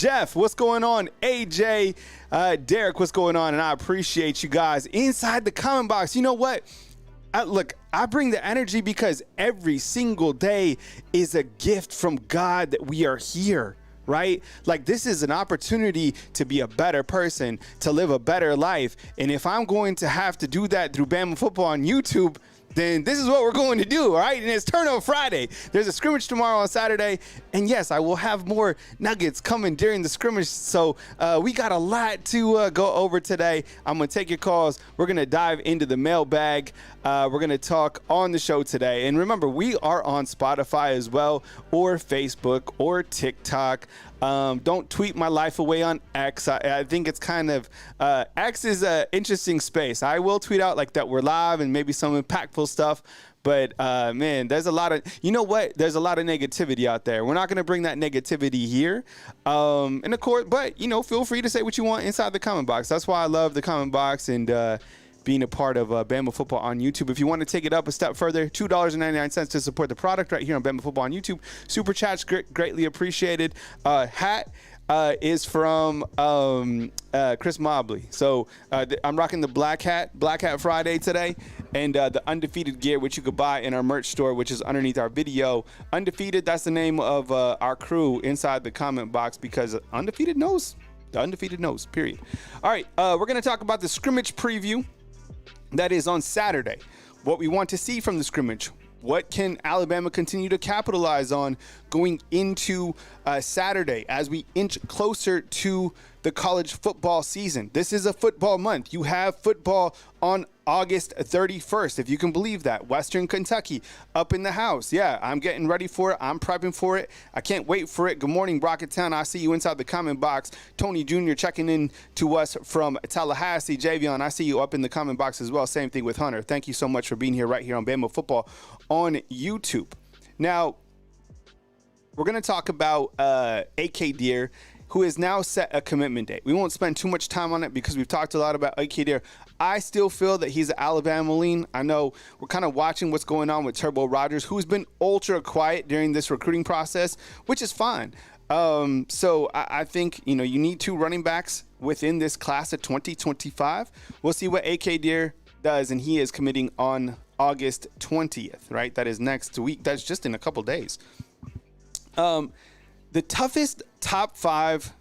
Jeff, what's going on? AJ, Derek, what's going on? And I appreciate you guys inside the comment box. You know what? I bring the energy because every single day is a gift from God that we are here, right? Like, this is an opportunity to be a better person, to live a better life. And if I'm going to have to do that through Bama Football on YouTube, then this is what we're going to do, all right? And it's Turnover Friday. There's a scrimmage tomorrow on Saturday. And yes, I will have more nuggets coming during the scrimmage. So we got a lot to go over today. I'm going to take your calls. We're going to dive into the mailbag. We're going to talk on the show today. And remember, we are on Spotify as well, or Facebook, or TikTok. Don't tweet my life away on X. I think it's kind of, X is an interesting space. I will tweet out like that we're live and maybe some impactful stuff. But, man, there's a lot of, you know what? There's a lot of negativity out there. We're not going to bring that negativity here. And of course, but, you know, feel free to say what you want inside the comment box. That's why I love the comment box and, being a part of Bama Football on YouTube. If you want to take it up a step further, $2.99 to support the product right here on Bama Football on YouTube. Super chats greatly appreciated. Hat is from Chris Mobley. So I'm rocking the Black Hat Friday today, and the Undefeated gear, which you could buy in our merch store, which is underneath our video. Undefeated, that's the name of our crew inside the comment box, because Undefeated knows. The Undefeated knows, period. All right, we're going to talk about the scrimmage preview. That is on Saturday. What we want to see from the scrimmage. What can Alabama continue to capitalize on going into Saturday as we inch closer to the college football season? This is a football month. You have football on August 31st, if you can believe that. Western Kentucky up in the house. Yeah, I'm getting ready for it. I'm prepping for it. I can't wait for it. Good morning, Rocketown. I see you inside the comment box. Tony Jr. checking in to us from Tallahassee. Javion, I see you up in the comment box as well. Same thing with Hunter. Thank you so much for being here right here on Bama Football on YouTube. Now, we're going to talk about AK Deer, who has now set a commitment date. We won't spend too much time on it because we've talked a lot about AK Deer. I still feel that he's an Alabama lean. I know we're kind of watching what's going on with Turbo Rogers, who's been ultra quiet during this recruiting process, which is fine. So I think, you know, you need two running backs within this class of 2025. We'll see what AK Deer does, and he is committing on August 20th, right? That is next week. That's just in a couple days. The toughest top five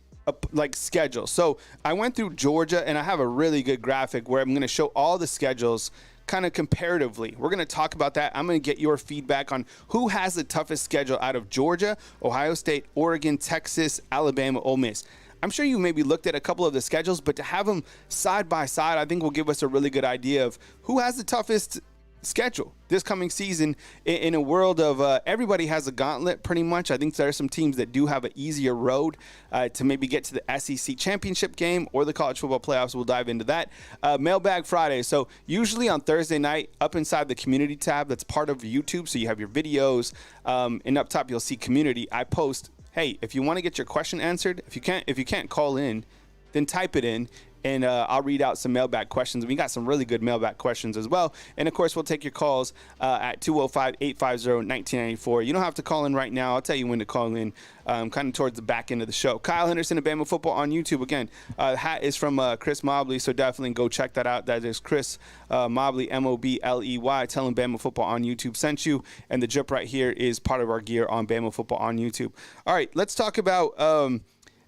schedule. So I went through Georgia, and I have a really good graphic where I'm going to show all the schedules kind of comparatively. We're going to talk about that. I'm going to get your feedback on who has the toughest schedule out of Georgia, Ohio State, Oregon, Texas, Alabama, Ole Miss. I'm sure you maybe looked at a couple of the schedules, but to have them side by side, I think will give us a really good idea of who has the toughest schedule this coming season in a world of everybody has a gauntlet pretty much. I think there are some teams that do have an easier road to maybe get to the SEC championship game or the college football playoffs. We'll dive into that. Mailbag Friday. So usually on Thursday night, up inside the community tab, that's part of YouTube. So you have your videos, and up top you'll see community. I post, hey, if you want to get your question answered, if you can't call in, then type it in. And I'll read out some mailbag questions. We got some really good mailbag questions as well. And, of course, we'll take your calls at 205-850-1994. You don't have to call in right now. I'll tell you when to call in kind of towards the back end of the show. Kyle Henderson of Bama Football on YouTube. Again, hat is from Chris Mobley, so definitely go check that out. That is Chris Mobley, M-O-B-L-E-Y. Tell him Bama Football on YouTube sent you. And the drip right here is part of our gear on Bama Football on YouTube. All right, let's talk about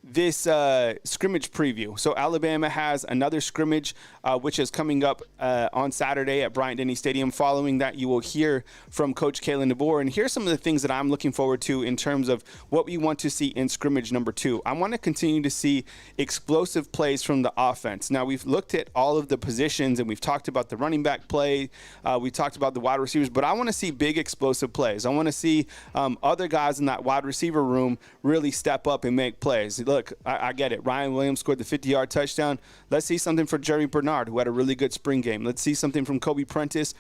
this scrimmage preview. So Alabama has another scrimmage, which is coming up on Saturday at Bryant-Denny Stadium. Following that, you will hear from Coach Kalen DeBoer. And here's some of the things that I'm looking forward to in terms of what we want to see in scrimmage number 2. I want to continue to see explosive plays from the offense. Now, we've looked at all of the positions, and we've talked about the running back play. We talked about the wide receivers, but I want to see big explosive plays. I want to see other guys in that wide receiver room really step up and make plays. Look, I get it. Ryan Williams scored the 50-yard touchdown. Let's see something for Jerry Bernard, who had a really good spring game. Let's see something from Kobe Prentice.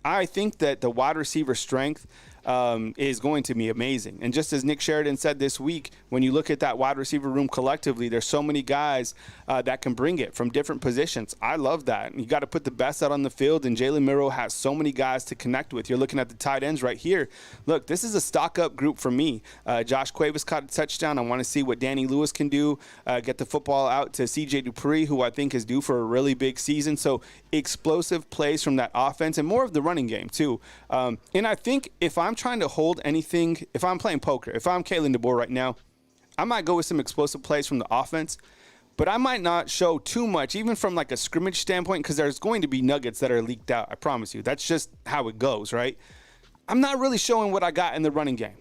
I think that the wide receiver strength is going to be amazing. And just as Nick Sheridan said this week, when you look at that wide receiver room collectively, there's so many guys that can bring it from different positions. I love that. You got to put the best out on the field, and Jalen Milroe has so many guys to connect with. You're looking at the tight ends right here. Look, this is a stock-up group for me. Josh Cuevas caught a touchdown. I want to see what Danny Lewis can do, get the football out to C.J. Dupree, who I think is due for a really big season. So explosive plays from that offense and more of the running game, too. And I think if I'm trying to hold anything, if I'm playing poker, if I'm Kalen DeBoer right now, I might go with some explosive plays from the offense, but I might not show too much, even from like a scrimmage standpoint, because there's going to be nuggets that are leaked out. I promise you. That's just how it goes, right? I'm not really showing what I got in the running game.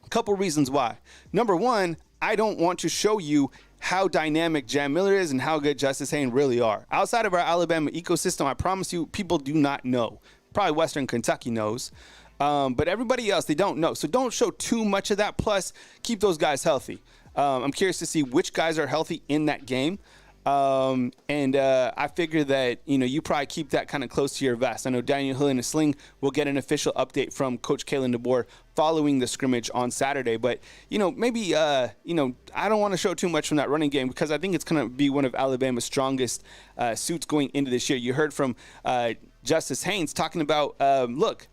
A couple reasons why. Number one, I don't want to show you how dynamic Jam Miller is and how good Justice Haynes really are. Outside of our Alabama ecosystem, I promise you, people do not know. Probably Western Kentucky knows. But everybody else, they don't know. So don't show too much of that. Plus, keep those guys healthy. I'm curious to see which guys are healthy in that game. I figure that, you probably keep that kind of close to your vest. I know Daniel Hill and Sling will get an official update from Coach Kalen DeBoer following the scrimmage on Saturday. But, maybe, I don't want to show too much from that running game because I think it's going to be one of Alabama's strongest suits going into this year. You heard from Justice Haynes talking about, look,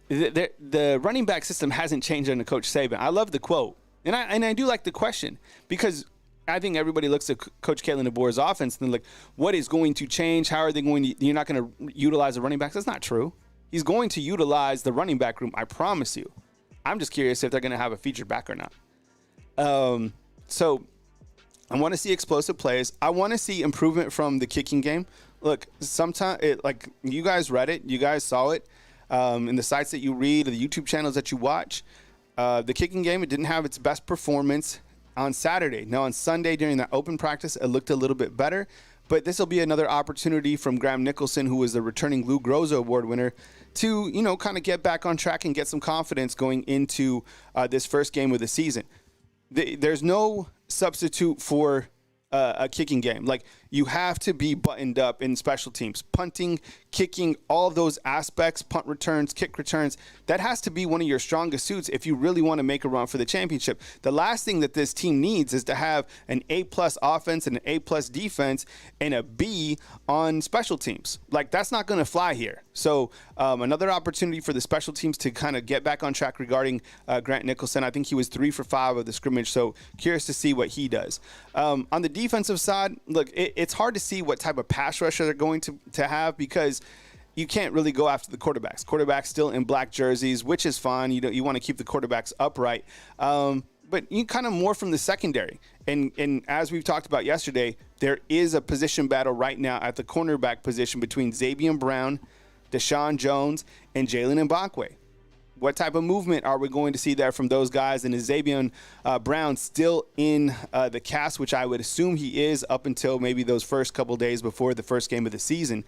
the running back system hasn't changed under Coach Saban. I love the quote. And I do like the question because I think everybody looks at Coach Kalen DeBoer's offense and they're like, what is going to change? How are they going to – you're not going to utilize the running backs? That's not true. He's going to utilize the running back room, I promise you. I'm just curious if they're going to have a featured back or not. So I want to see explosive plays. I want to see improvement from the kicking game. Look, sometimes like you guys read it. You guys saw it in the sites that you read or the YouTube channels that you watch. The kicking game, it didn't have its best performance on Saturday. Now, on Sunday during that open practice, it looked a little bit better. But this will be another opportunity from Graham Nicholson, who is the returning Lou Groza Award winner, to, kind of get back on track and get some confidence going into this first game of the season. There's no substitute for a kicking game. Like, you have to be buttoned up in special teams. Punting, kicking, all of those aspects, punt returns, kick returns, that has to be one of your strongest suits if you really want to make a run for the championship. The last thing that this team needs is to have an A-plus offense and an A-plus defense and a B on special teams. Like, that's not going to fly here. So another opportunity for the special teams to kind of get back on track regarding Grant Nicholson. I think he was 3 for 5 of the scrimmage, so curious to see what he does. On the defensive side, look, it's hard to see what type of pass rusher they're going to have because you can't really go after the quarterbacks. Quarterbacks still in black jerseys, which is fine. You want to keep the quarterbacks upright. But you kind of more from the secondary. And as we've talked about yesterday, there is a position battle right now at the cornerback position between Xavier Brown, Deshaun Jones, and Jalen Mbakwe. What type of movement are we going to see there from those guys? And is Xavier Brown still in the cast, which I would assume he is up until maybe those first couple days before the first game of the season.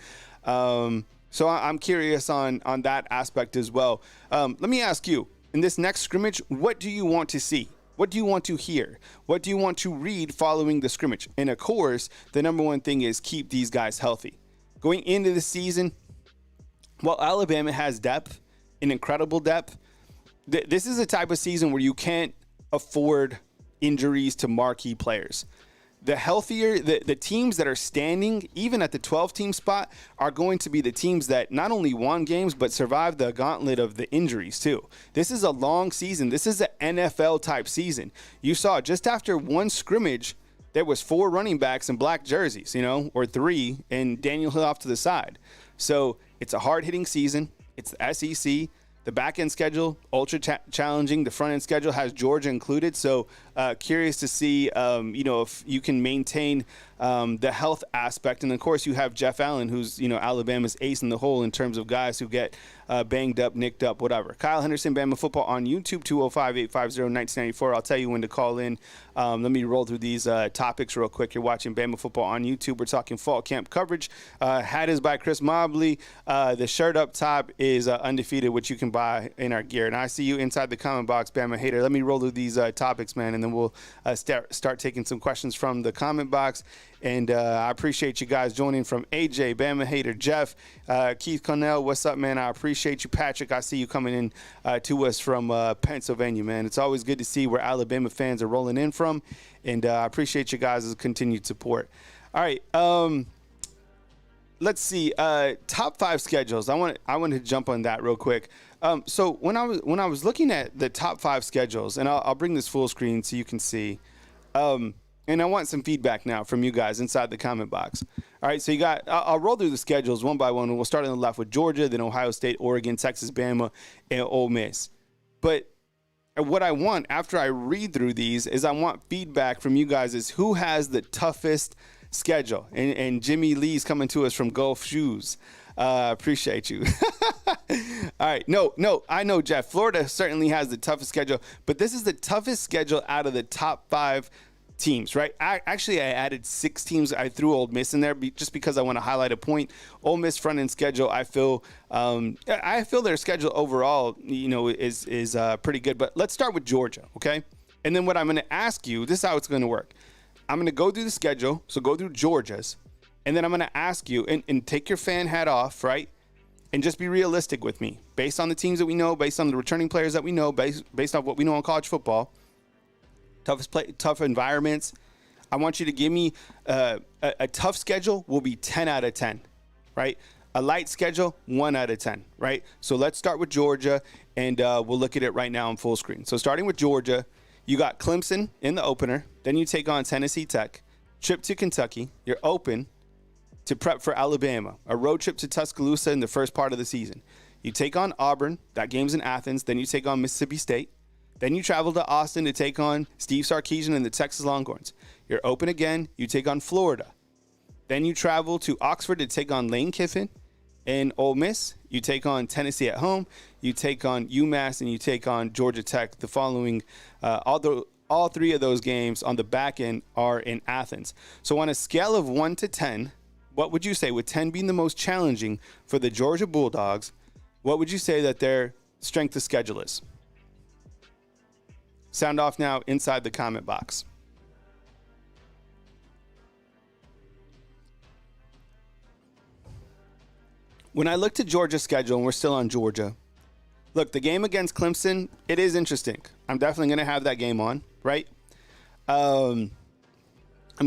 So I'm curious on that aspect as well. Let me ask you, in this next scrimmage, what do you want to see? What do you want to hear? What do you want to read following the scrimmage? And, of course, the number one thing is keep these guys healthy. Going into the season, while Alabama has depth, an incredible depth, this is a type of season where you can't afford injuries to marquee players. The healthier, the teams that are standing, even at the 12-team spot, are going to be the teams that not only won games, but survived the gauntlet of the injuries, too. This is a long season. This is an NFL-type season. You saw just after one scrimmage, there was 4 running backs in black jerseys, or 3, and Daniel Hill off to the side. So it's a hard-hitting season. It's the SEC. The back-end schedule, ultra challenging. The front-end schedule has Georgia included. So curious to see, if you can maintain the health aspect. And, of course, you have Jeff Allen, who's, Alabama's ace in the hole in terms of guys who get banged up, nicked up, whatever. Kyle Henderson, Bama Football on YouTube, 205-850-1994. I'll tell you when to call in. Let me roll through these topics real quick. You're watching Bama Football on YouTube. We're talking fall camp coverage. Hat is by Chris Mobley. The shirt up top is undefeated, which you can buy in our gear. And I see you inside the comment box, Bama Hater. Let me roll through these topics, man, and then we'll start taking some questions from the comment box. And I appreciate you guys joining from AJ, Bama Hater, Jeff, Keith Connell. What's up, man? I appreciate appreciate you, Patrick. I see you coming in to us from Pennsylvania, man. It's always good to see where Alabama fans are rolling in from, and I appreciate you guys' continued support. All right, let's see. Top 5 schedules. I want to jump on that real quick. So when I was looking at the top 5 schedules, and I'll bring this full screen so you can see. And I want some feedback now from you guys inside the comment box. All right, so you got, I'll roll through the schedules one by one. We'll start on the left with Georgia, then Ohio State, Oregon, Texas, Bama, and Ole Miss. But what I want after I read through these is I want feedback from you guys is who has the toughest schedule. And Jimmy Lee's coming to us from Golf Shoes. Appreciate you. All right. No, I know, Jeff. Florida certainly has the toughest schedule, but this is the toughest schedule out of the top 5 teams, right? I added 6 teams. I threw Ole Miss in there just because I want to highlight a point. Ole Miss front end schedule, I feel their schedule overall, is pretty good. But let's start with Georgia, okay? And then what I'm going to ask you, this is how it's going to work. I'm going to go through the schedule, so go through Georgia's, and then I'm going to ask you, and take your fan hat off, right? And just be realistic with me, based on the teams that we know, based on the returning players that we know, based on what we know on college football. Tough environments. I want you to give me a tough schedule will be 10 out of 10, right? A light schedule, 1 out of 10, right? So let's start with Georgia, and we'll look at it right now on full screen. So starting with Georgia, you got Clemson in the opener. Then you take on Tennessee Tech, trip to Kentucky. You're open to prep for Alabama, a road trip to Tuscaloosa in the first part of the season. You take on Auburn. That game's in Athens. Then you take on Mississippi State. Then you travel to Austin to take on Steve Sarkisian and the Texas Longhorns. You're open again. You take on Florida. Then you travel to Oxford to take on Lane Kiffin and Ole Miss. You take on Tennessee at home. You take on UMass, and you take on Georgia Tech. The following, all 3 of those games on the back end are in Athens. So on a scale of 1 to 10, what would you say, with 10 being the most challenging for the Georgia Bulldogs, what would you say that their strength of schedule is? Sound off now inside the comment box. When I looked at Georgia's schedule, and we're still on Georgia, look, the game against Clemson, it is interesting. I'm definitely going to have that game on, right? I'm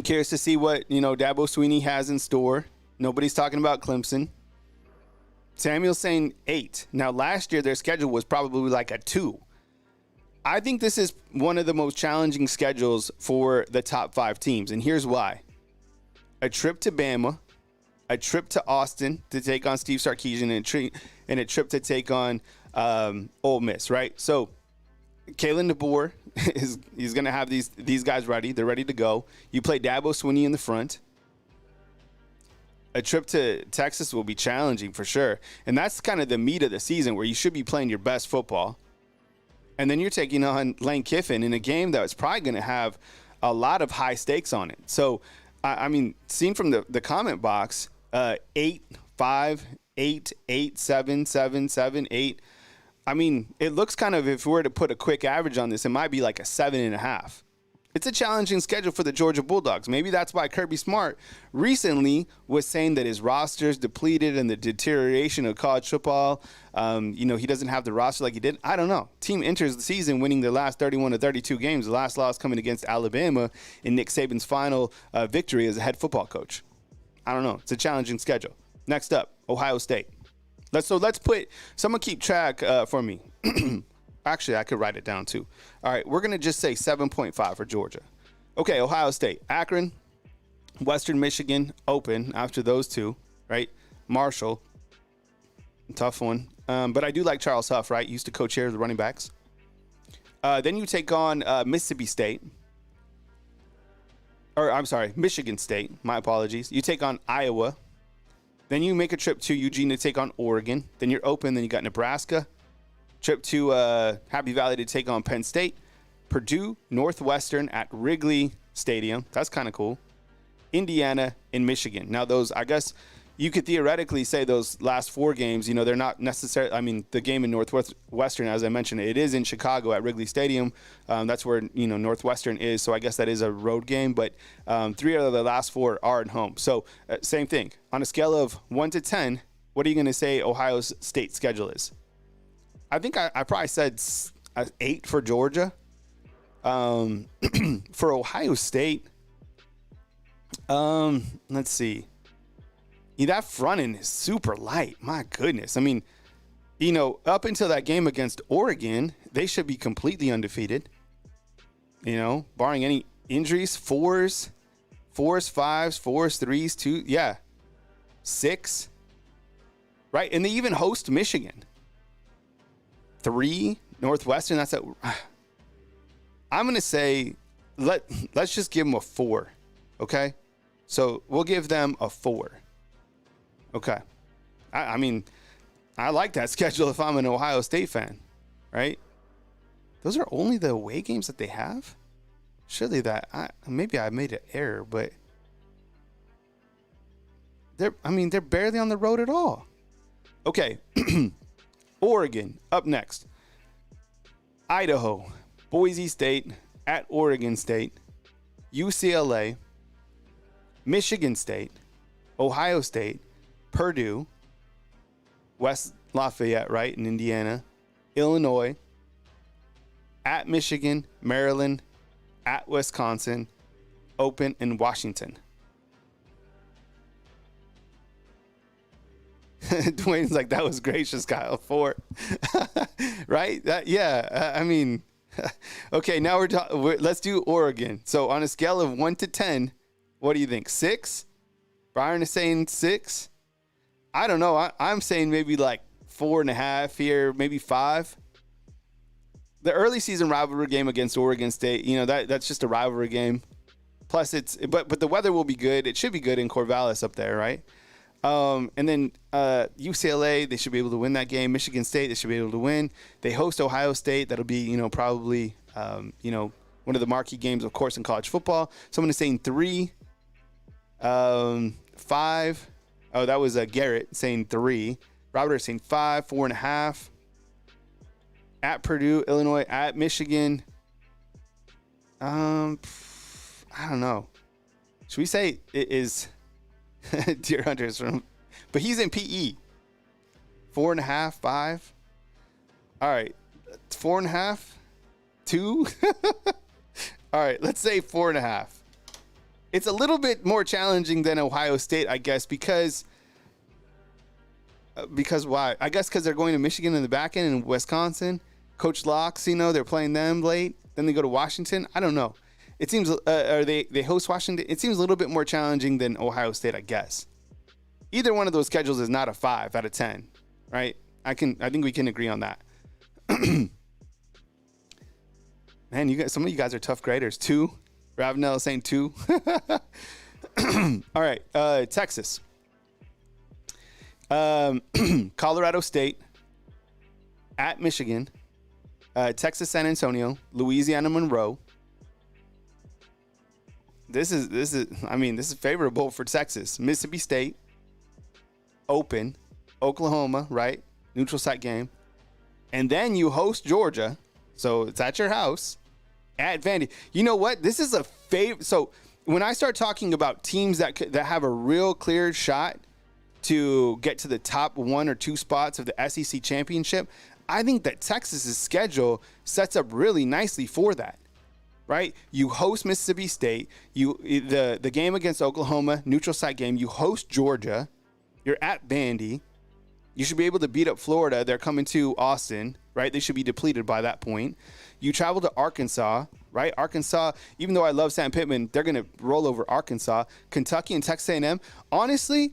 curious to see what, Dabo Swinney has in store. Nobody's talking about Clemson. Samuel's saying 8. Now, last year, their schedule was probably like a 2. I think this is one of the most challenging schedules for the top 5 teams, and here's why. A trip to Bama, a trip to Austin to take on Steve Sarkisian, and a trip to take on Ole Miss, right? So Kalen DeBoer he's going to have these guys ready. They're ready to go. You play Dabo Swinney in the front. A trip to Texas will be challenging for sure, and that's kind of the meat of the season where you should be playing your best football. And then you're taking on Lane Kiffin in a game that was probably going to have a lot of high stakes on it. So, I mean, seen from the comment box, 8, 5, 8, 8, 7, 7, 7, 8. I mean, it looks kind of, if we were to put a quick average on this, it might be like a 7.5. It's a challenging schedule for the Georgia Bulldogs. Maybe that's why Kirby Smart recently was saying that his roster's depleted and the deterioration of college football. He doesn't have the roster like he did. I don't know. Team enters the season winning the last 31 to 32 games. The last loss coming against Alabama in Nick Saban's final victory as a head football coach. I don't know. It's a challenging schedule. Next up, Ohio State. Let's put someone keep track for me. Actually, I could write it down too. All right, we're going to just say 7.5 for Georgia. Okay, Ohio State. Akron, Western Michigan, open after those 2, right? Marshall, tough one. But I do like Charles Huff, right? He used to coach here, the running backs. Then you take on Mississippi State. Or, I'm sorry, Michigan State. My apologies. You take on Iowa. Then you make a trip to Eugene to take on Oregon. Then you're open. Then you got Nebraska. Trip to Happy Valley to take on Penn State. Purdue, Northwestern at Wrigley Stadium. That's kind of cool. Indiana and Michigan. Now, those, I guess you could theoretically say those last 4 games, they're not necessarily, I mean, the game in Northwestern, as I mentioned, it is in Chicago at Wrigley Stadium. That's where, Northwestern is. So I guess that is a road game. But 3 out of the last 4 are at home. So same thing. On a scale of 1 to 10, what are you going to say Ohio State schedule is? I think I probably said 8 for Georgia. For Ohio State, let's see. That front end is super light. My goodness. I mean, up until that game against Oregon, they should be completely undefeated. Barring any injuries, 4s, 5s, 4s, 3s, 2, yeah, 6. Right? And they even host Michigan. 3, Northwestern, that's at. I'm going to say let's just give them a 4. Okay? So we'll give them a 4. Okay. I mean, I like that schedule if I'm an Ohio State fan, right? Those are only the away games that they have? Surely maybe I made an error, but they're barely on the road at all. Okay. Oregon up next. Idaho, Boise State, at Oregon State, UCLA, Michigan State, Ohio State, Purdue, West Lafayette, right, in Indiana, Illinois, at Michigan, Maryland, at Wisconsin, Open, and Washington. Dwayne's like, that was gracious, Kyle. 4. Right? Okay, now let's do Oregon. So on a scale of 1 to 10, what do you think? 6? Byron is saying 6. I don't know. I'm saying maybe like 4.5 here, maybe 5. The early season rivalry game against Oregon State, that's just a rivalry game. Plus but the weather will be good. It should be good in Corvallis up there, right? And then UCLA, they should be able to win that game. Michigan State, they should be able to win. They host Ohio State. That'll be, probably, one of the marquee games, of course, in college football. Someone is saying 3, 5. Oh, that was Garrett saying 3. Robert is saying 5, 4.5. At Purdue, Illinois, at Michigan. I don't know. Should we say it is Deer Hunters from, but he's in PE. 4.5, 5. All right, 4.5, 2. All right, let's say 4.5. It's a little bit more challenging than Ohio State, I guess, because why? I guess because they're going to Michigan in the back end and Wisconsin. Coach Locke's, they're playing them late. Then they go to Washington. I don't know. It seems, or they host Washington. It seems a little bit more challenging than Ohio State, I guess. Either one of those schedules is not a 5 out of 10, right? I think we can agree on that. Man, some of you guys are tough graders. 2. Ravenel is saying 2. All right, Texas. Colorado State, at Michigan, Texas San Antonio, Louisiana Monroe. This is favorable for Texas. Mississippi State, Open, Oklahoma, right? Neutral site game. And then you host Georgia. So it's at your house at Vandy. You know what? This is a favorite. So when I start talking about teams that have a real clear shot to get to the top 1 or 2 spots of the SEC championship, I think that Texas's schedule sets up really nicely for that. Right? You host Mississippi State, the game against Oklahoma, neutral site game, you host Georgia, you're at Vandy, you should be able to beat up Florida, they're coming to Austin, right? They should be depleted by that point. You travel to Arkansas, right? Arkansas, even though I love Sam Pittman, they're going to roll over Arkansas. Kentucky and Texas A&M. Honestly,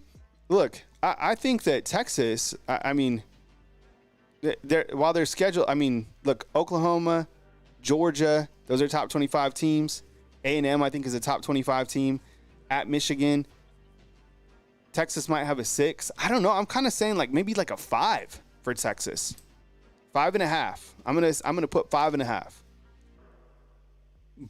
look, I think that Texas, while their schedule, look, Oklahoma, Georgia, those are top 25 teams. A&M, I think, is a top 25 team. At Michigan, Texas might have a 6. I don't know. I'm kind of saying maybe a 5 for Texas. 5.5. I'm gonna put 5.5.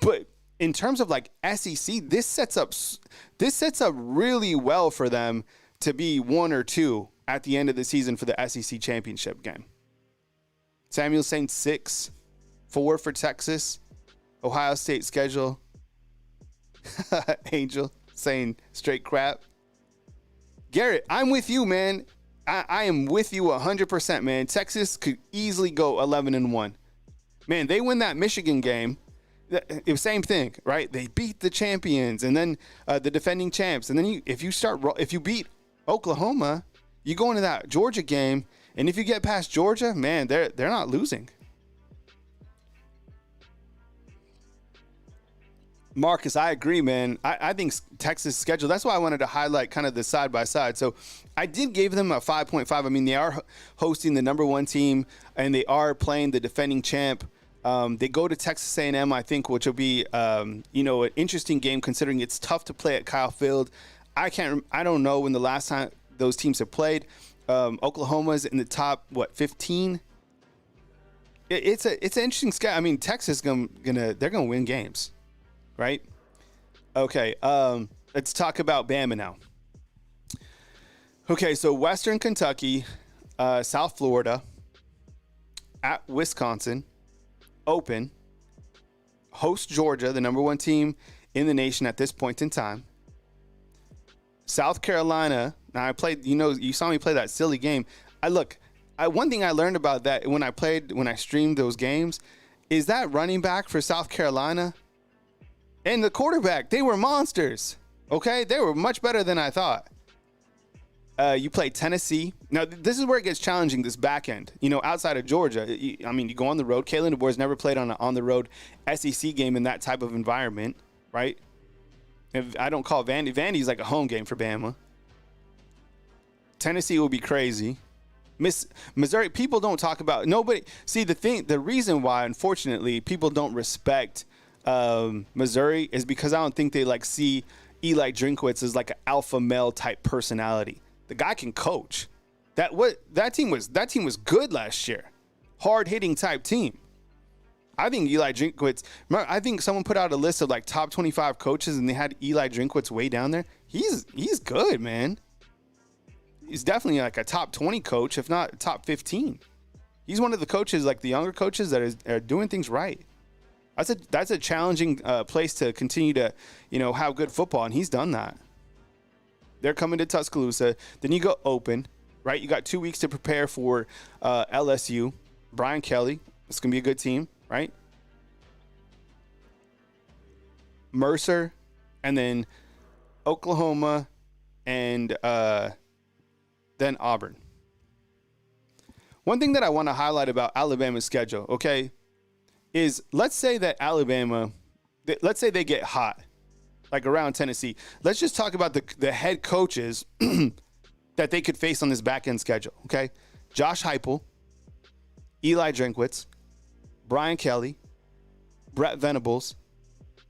But in terms of SEC, this sets up really well for them to be 1 or 2 at the end of the season for the SEC championship game. Samuel's saying 6, 4 for Texas. Ohio State schedule. Angel saying straight crap. Garrett, I'm with you, man. I am with you 100%, man. Texas could easily go 11-1. Man, they win that Michigan game. It was same thing, right? They beat the champions and then the defending champs. And then if you beat Oklahoma, you go into that Georgia game, and if you get past Georgia, man, they're not losing. Marcus, I agree, man. I think Texas' schedule, that's why I wanted to highlight kind of the side by side. So I did give them a 5.5. I mean, they are hosting the number one team, and they are playing the defending champ. They go to Texas A&M, I think, which will be, an interesting game considering it's tough to play at Kyle Field. I don't know when the last time those teams have played. Oklahoma's in the top 15. It's an interesting schedule. I mean, Texas they're gonna win games, right? Okay, let's talk about Bama now. Okay, so Western Kentucky, South Florida, at Wisconsin, open, host Georgia, the number one team in the nation at this point in time. South Carolina. Now I played, you saw me play that silly game. One thing I learned about that when I streamed those games is that running back for South Carolina and the quarterback, they were monsters. Okay. They were much better than I thought. You play Tennessee. Now, this is where it gets challenging, this back end. Outside of Georgia, you go on the road. Kalen DeBoer's never played on the road SEC game in that type of environment, right? If I don't call Vandy's like a home game for Bama. Tennessee will be crazy. Missouri, people don't talk about nobody. See, the reason why, unfortunately, people don't respect Missouri is because I don't think they see Eli Drinkwitz as like an alpha male type personality. The guy can coach. That team was good last year. Hard hitting type team. I think Eli Drinkwitz. Remember, I think someone put out a list of top 25 coaches, and they had Eli Drinkwitz way down there. He's good, man. He's definitely like a top 20 coach, if not top 15. He's one of the coaches, like the younger coaches that are doing things right. That's a challenging place to continue to have good football, and he's done that. They're coming to Tuscaloosa. Then you go open, right? You got 2 weeks to prepare for LSU. Brian Kelly. It's gonna be a good team, right? Mercer, and then Oklahoma, and then Auburn. One thing that I want to highlight about Alabama's schedule, okay, is let's say that Alabama, let's say they get hot, like around Tennessee. Let's just talk about the head coaches that they could face on this back-end schedule, okay? Josh Heupel, Eli Drinkwitz, Brian Kelly, Brett Venables,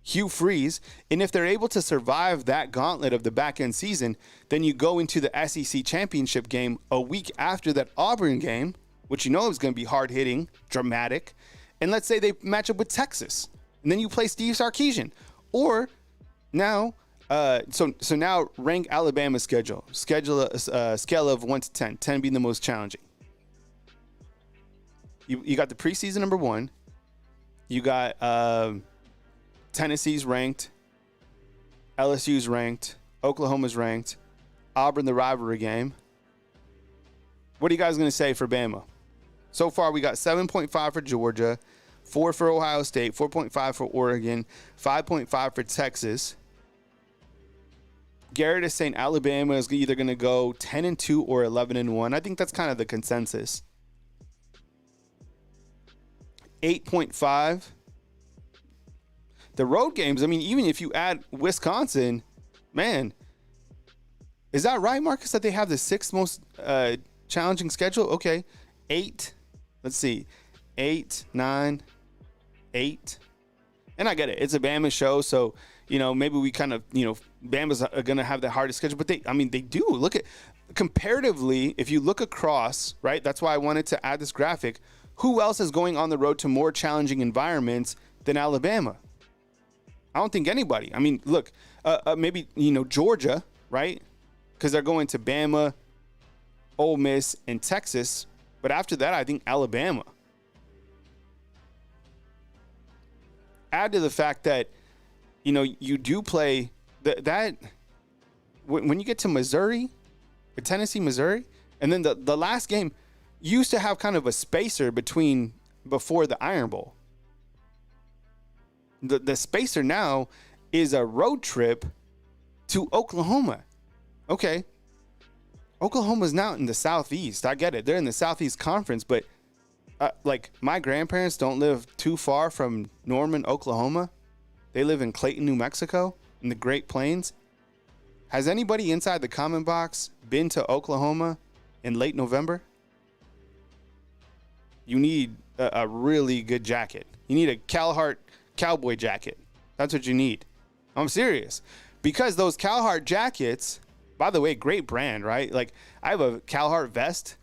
Hugh Freeze, and if they're able to survive that gauntlet of the back-end season, then you go into the SEC championship game a week after that Auburn game, which is going to be hard-hitting, dramatic, and let's say they match up with Texas, and then you play Steve Sarkisian. Or now, so now rank Alabama's schedule. Schedule a scale of 1 to 10, 10 being the most challenging. You got the preseason number 1. You got Tennessee's ranked, LSU's ranked, Oklahoma's ranked, Auburn the rivalry game. What are you guys going to say for Bama? So far, we got 7.5 for Georgia, 4 for Ohio State, 4.5 for Oregon, 5.5 for Texas. Garrett is saying Alabama is either going to go 10-2 or 11-1. I think that's kind of the consensus. 8.5. The road games, even if you add Wisconsin, man, is that right, Marcus, that they have the 6th most challenging schedule? Okay, 8. Let's see, 8, 9, 8. And I get it. It's a Bama show, so, maybe we kind of, Bama's going to have the hardest schedule. But they do. Look at, comparatively, if you look across, right, that's why I wanted to add this graphic. Who else is going on the road to more challenging environments than Alabama? I don't think anybody. Look, maybe, Georgia, right? Because they're going to Bama, Ole Miss, and Texas. But after that, I think Alabama. Add to the fact that, you do play that when you get to Missouri, or Tennessee, Missouri, And then the last game used to have kind of a spacer before the Iron Bowl. The spacer now is a road trip to Oklahoma. Okay. Oklahoma's now in the Southeast. I get it. They're in the Southeast Conference, but like my grandparents don't live too far from Norman, Oklahoma. They live in Clayton, New Mexico, in the Great Plains. Has anybody inside the comment box been to Oklahoma in late November? You need a really good jacket. You need a Calhart cowboy jacket. That's what you need. I'm serious. Because those Calhart jackets, by the way, great brand, right? Like, I have a Calhart vest.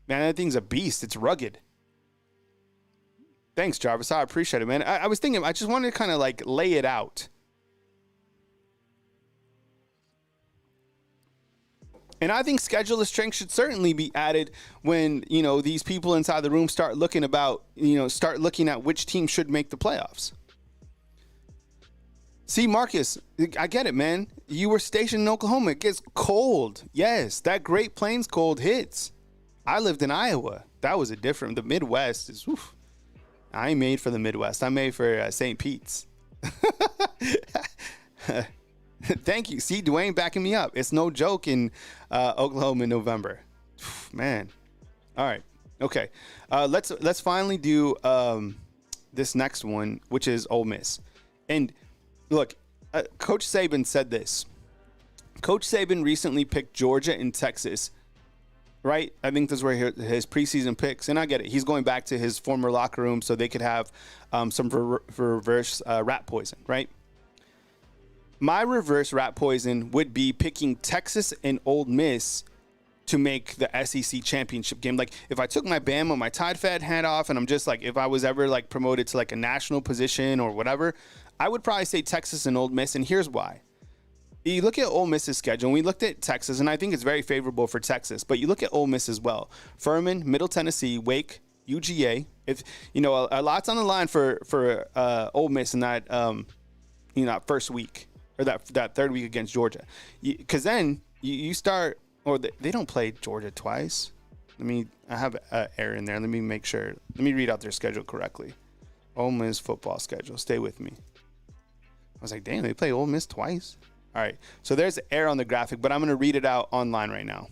Man, that thing's a beast. It's rugged. Thanks, Jarvis. I appreciate it, man. I was thinking, I just wanted to kind of like lay it out. And I think schedule strength should certainly be added when, these people inside the room start looking at which team should make the playoffs. See, Marcus, I get it, man. You were stationed in Oklahoma. It gets cold. Yes, that Great Plains cold hits. I lived in Iowa. That was the Midwest is, oof. I ain't made for the Midwest. I'm made for St. Pete's. Thank you. See, Dwayne backing me up. It's no joke in Oklahoma in November. Man. All right. Okay. Let's finally do this next one, which is Ole Miss. And look, Coach Saban said this. Coach Saban recently picked Georgia and Texas, right? I think those were his preseason picks. And I get it. He's going back to his former locker room so they could have some reverse rat poison, right? My reverse rat poison would be picking Texas and Ole Miss to make the SEC championship game. Like, if I took my Bama, my Tide Fed hat off, and I'm just like, if I was ever like promoted to like a national position or whatever, I would probably say Texas and Ole Miss. And here's why. You look at Ole Miss's schedule, and we looked at Texas, and I think it's very favorable for Texas. But you look at Ole Miss as well. Furman, Middle Tennessee, Wake, UGA. If a lot's on the line for Ole Miss in that that first week. Or that third week against Georgia. Because then you start, or they don't play Georgia twice. I have an error in there. Let me make sure. Let me read out their schedule correctly. Ole Miss football schedule. Stay with me. I was like, damn, they play Ole Miss twice? All right. So there's an error on the graphic, but I'm going to read it out online right now.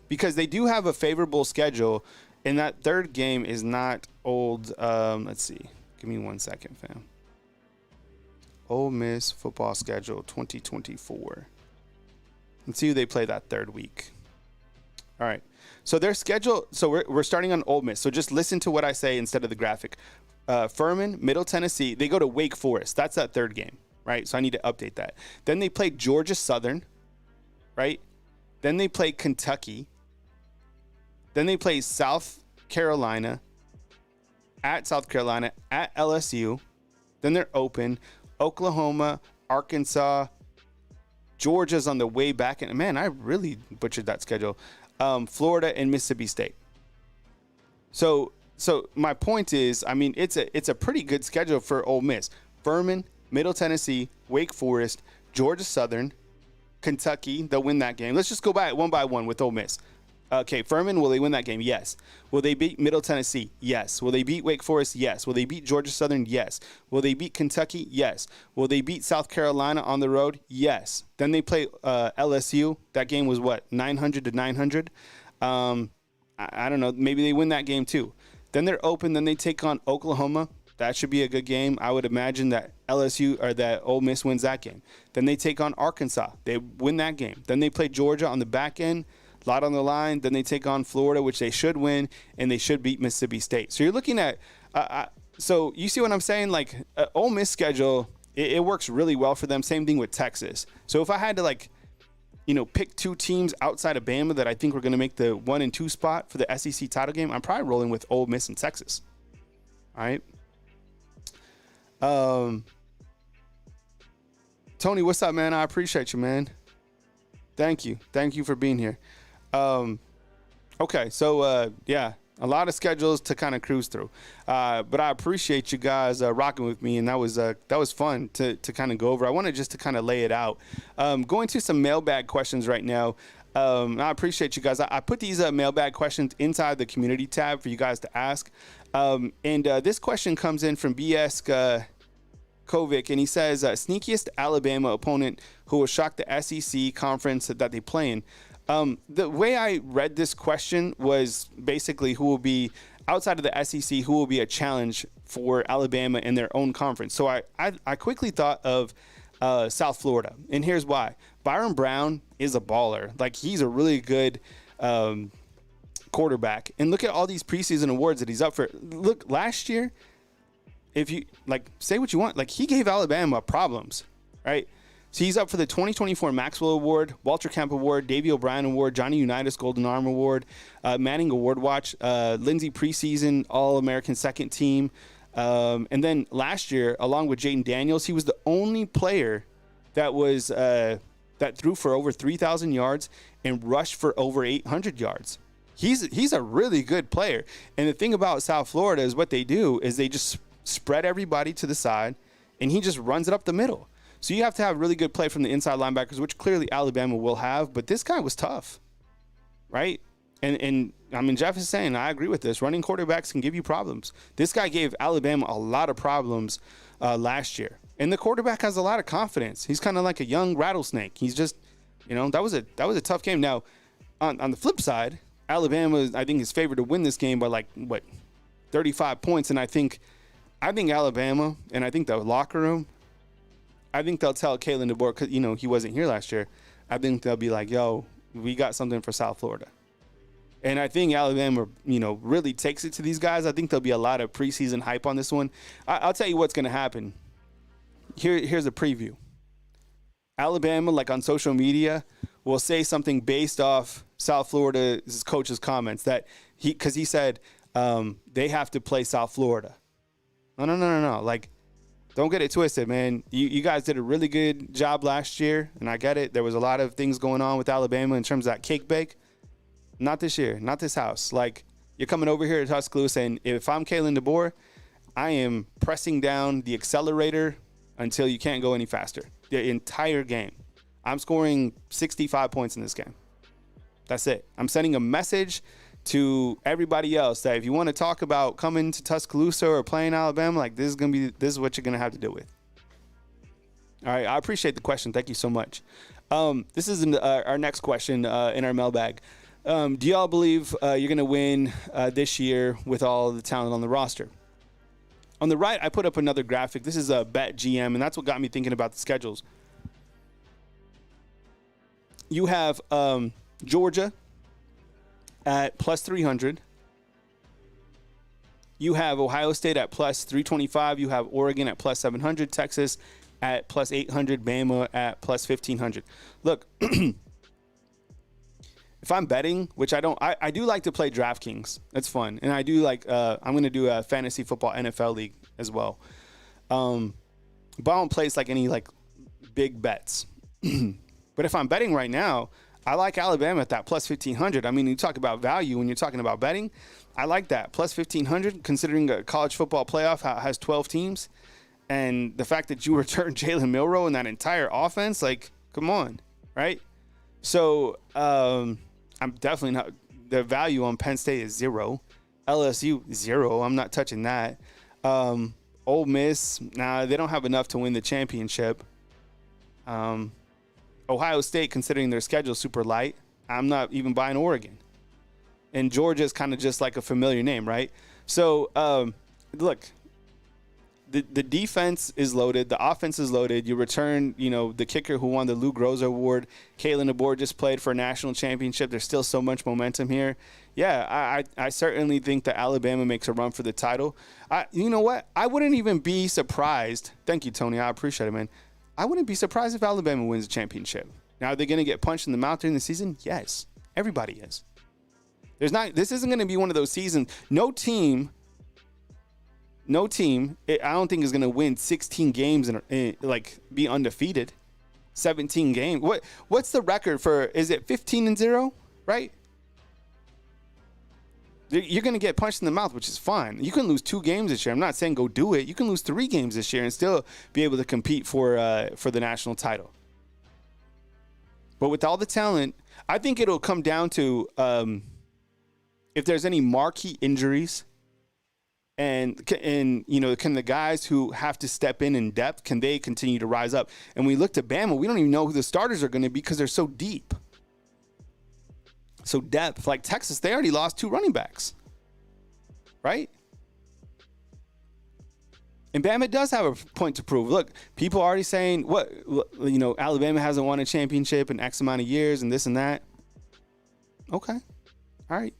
Because they do have a favorable schedule, and that third game is not old. Let's see. Give me 1 second, fam. Ole Miss football schedule 2024. Let's see who they play that third week. All right. So their schedule, so we're starting on Ole Miss. So just listen to what I say instead of the graphic. Furman, Middle Tennessee, they go to Wake Forest. That's that third game, right? So I need to update that. Then they play Georgia Southern, right? Then they play Kentucky. Then they play South Carolina, at LSU. Then they're open. Oklahoma, Arkansas, Georgia's on the way back. And man, I really butchered that schedule. Florida and Mississippi State. So my point is, it's a pretty good schedule for Ole Miss. Furman, Middle Tennessee, Wake Forest, Georgia Southern, Kentucky. They'll win that game. Let's just go by one with Ole Miss. Okay, Furman, will they win that game? Yes. Will they beat Middle Tennessee? Yes. Will they beat Wake Forest? Yes. Will they beat Georgia Southern? Yes. Will they beat Kentucky? Yes. Will they beat South Carolina on the road? Yes. Then they play LSU. That game was what, 900 to 900? I don't know. Maybe they win that game too. Then they're open. Then they take on Oklahoma. That should be a good game. I would imagine that LSU or that Ole Miss wins that game. Then they take on Arkansas. They win that game. Then they play Georgia on the back end. A lot on the line. Then they take on Florida, which they should win, and they should beat Mississippi State. So you're looking at so you see what I'm saying? Like, Ole Miss schedule, it works really well for them. Same thing with Texas. So if I had to, pick two teams outside of Bama that I think were going to make the 1 and 2 spot for the SEC title game, I'm probably rolling with Ole Miss and Texas. All right. Tony, what's up, man? I appreciate you, man. Thank you. Thank you for being here. Okay, so yeah, a lot of schedules to kind of cruise through, but I appreciate you guys rocking with me, and that was fun to kind of go over. I wanted just to kind of lay it out. Going to some mailbag questions right now. I appreciate you guys. I put these mailbag questions inside the community tab for you guys to ask. This question comes in from BS Kovic, and he says, sneakiest Alabama opponent who will shock the SEC conference that they play in. The way I read this question was basically who will be, outside of the SEC, who will be a challenge for Alabama in their own conference. So I quickly thought of South Florida, and here's why. Byron Brown is a baller. Like, he's a really good quarterback. And look at all these preseason awards that he's up for. Look, last year, if you, like, say what you want, like, he gave Alabama problems, right? So he's up for the 2024 Maxwell Award, Walter Camp Award, Davey O'Brien Award, Johnny Unitas Golden Arm Award, Manning Award Watch, Lindsey preseason All-American second team. And then last year, along with Jaden Daniels, he was the only player that was that threw for over 3,000 yards and rushed for over 800 yards. He's a really good player. And the thing about South Florida is what they do is they just spread everybody to the side, and he just runs it up the middle. So you have to have really good play from the inside linebackers, which clearly Alabama will have. But this guy was tough, right? And I mean, Jeff is saying, I agree with this. Running quarterbacks can give you problems. This guy gave Alabama a lot of problems last year. And the quarterback has a lot of confidence. He's kind of like a young rattlesnake. He's just, that was a tough game. Now, on the flip side, Alabama, I think, is favored to win this game by 35 points. And I think Alabama, and I think the locker room, I think they'll tell Kalen DeBoer, because, he wasn't here last year. I think they'll be like, yo, we got something for South Florida. And I think Alabama, really takes it to these guys. I think there'll be a lot of preseason hype on this one. I'll tell you what's going to happen. Here's a preview. Alabama, on social media, will say something based off South Florida's coach's comments that because he said they have to play South Florida. No. Don't get it twisted, man. You guys did a really good job last year, and I get it. There was a lot of things going on with Alabama in terms of that cake bake. Not this year, not this house. You're coming over here to Tuscaloosa, and if I'm Kalen DeBoer, I am pressing down the accelerator until you can't go any faster. The entire game. I'm scoring 65 points in this game. That's it. I'm sending a message to everybody else that if you want to talk about coming to Tuscaloosa or playing Alabama, this is what you're going to have to deal with. All right. I appreciate the question. Thank you so much. This is our next question in our mailbag. Do y'all believe you're going to win this year with all the talent on the roster? On the right, I put up another graphic. This is a Bet GM, and that's what got me thinking about the schedules. You have Georgia at plus 300. You have Ohio State at plus 325. You have Oregon at plus 700. Texas at plus 800. Bama at plus 1,500. Look, if I'm betting, which I don't, I do like to play DraftKings. That's fun. And I do like, I'm going to do a fantasy football NFL league as well. But I don't place any big bets. But if I'm betting right now, I like Alabama at that plus 1,500. I mean, you talk about value when you're talking about betting. I like that. Plus 1,500, considering a college football playoff has 12 teams. And the fact that you return Jalen Milroe in that entire offense, come on, right? So I'm definitely not – the value on Penn State is 0. LSU, 0. I'm not touching that. Ole Miss, they don't have enough to win the championship. Ohio State, considering their schedule super light, I'm not even buying Oregon. And Georgia is kind of just like a familiar name, right? So, look, the defense is loaded. The offense is loaded. You return, the kicker who won the Lou Groza Award. Kalen DeBoer just played for a national championship. There's still so much momentum here. Yeah, I certainly think that Alabama makes a run for the title. You know what? I wouldn't even be surprised. Thank you, Tony. I appreciate it, man. I wouldn't be surprised if Alabama wins the championship. Now, are they going to get punched in the mouth during the season? Yes. Everybody is. This isn't going to be one of those seasons. No team, I don't think is going to win 16 games and be undefeated. 17 games. What's the record for, is it 15-0, right? You're going to get punched in the mouth, which is fine. You can lose 2 games this year. I'm not saying go do it. You can lose 3 games this year and still be able to compete for the national title. But with all the talent, I think it'll come down to if there's any marquee injuries, and can the guys who have to step in depth, can they continue to rise up? And we look to Bama, we don't even know who the starters are going to be because they're so deep. So depth, like Texas, they already lost 2 running backs, right? And Bama does have a point to prove. Look, people are already saying, Alabama hasn't won a championship in X amount of years and this and that. Okay. All right.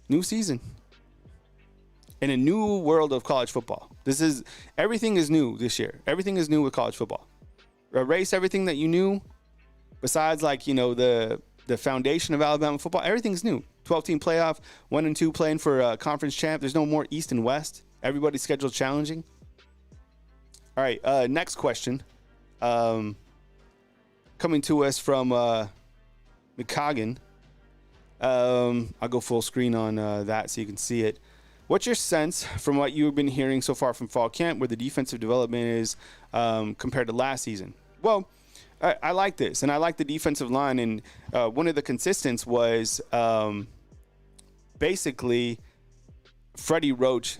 New season. In a new world of college football. Everything is new this year. Everything is new with college football. Erase everything that you knew besides the foundation of Alabama football. Everything's new. 12-team playoff, 1 and 2 playing for a conference champ. There's no more East and West. Everybody's scheduled challenging. All right, next question. Coming to us from McCoggin. I'll go full screen on that so you can see it. What's your sense from what you've been hearing so far from fall camp where the defensive development is compared to last season? Well, I like this, and I like the defensive line. And one of the consistents was basically Freddie Roach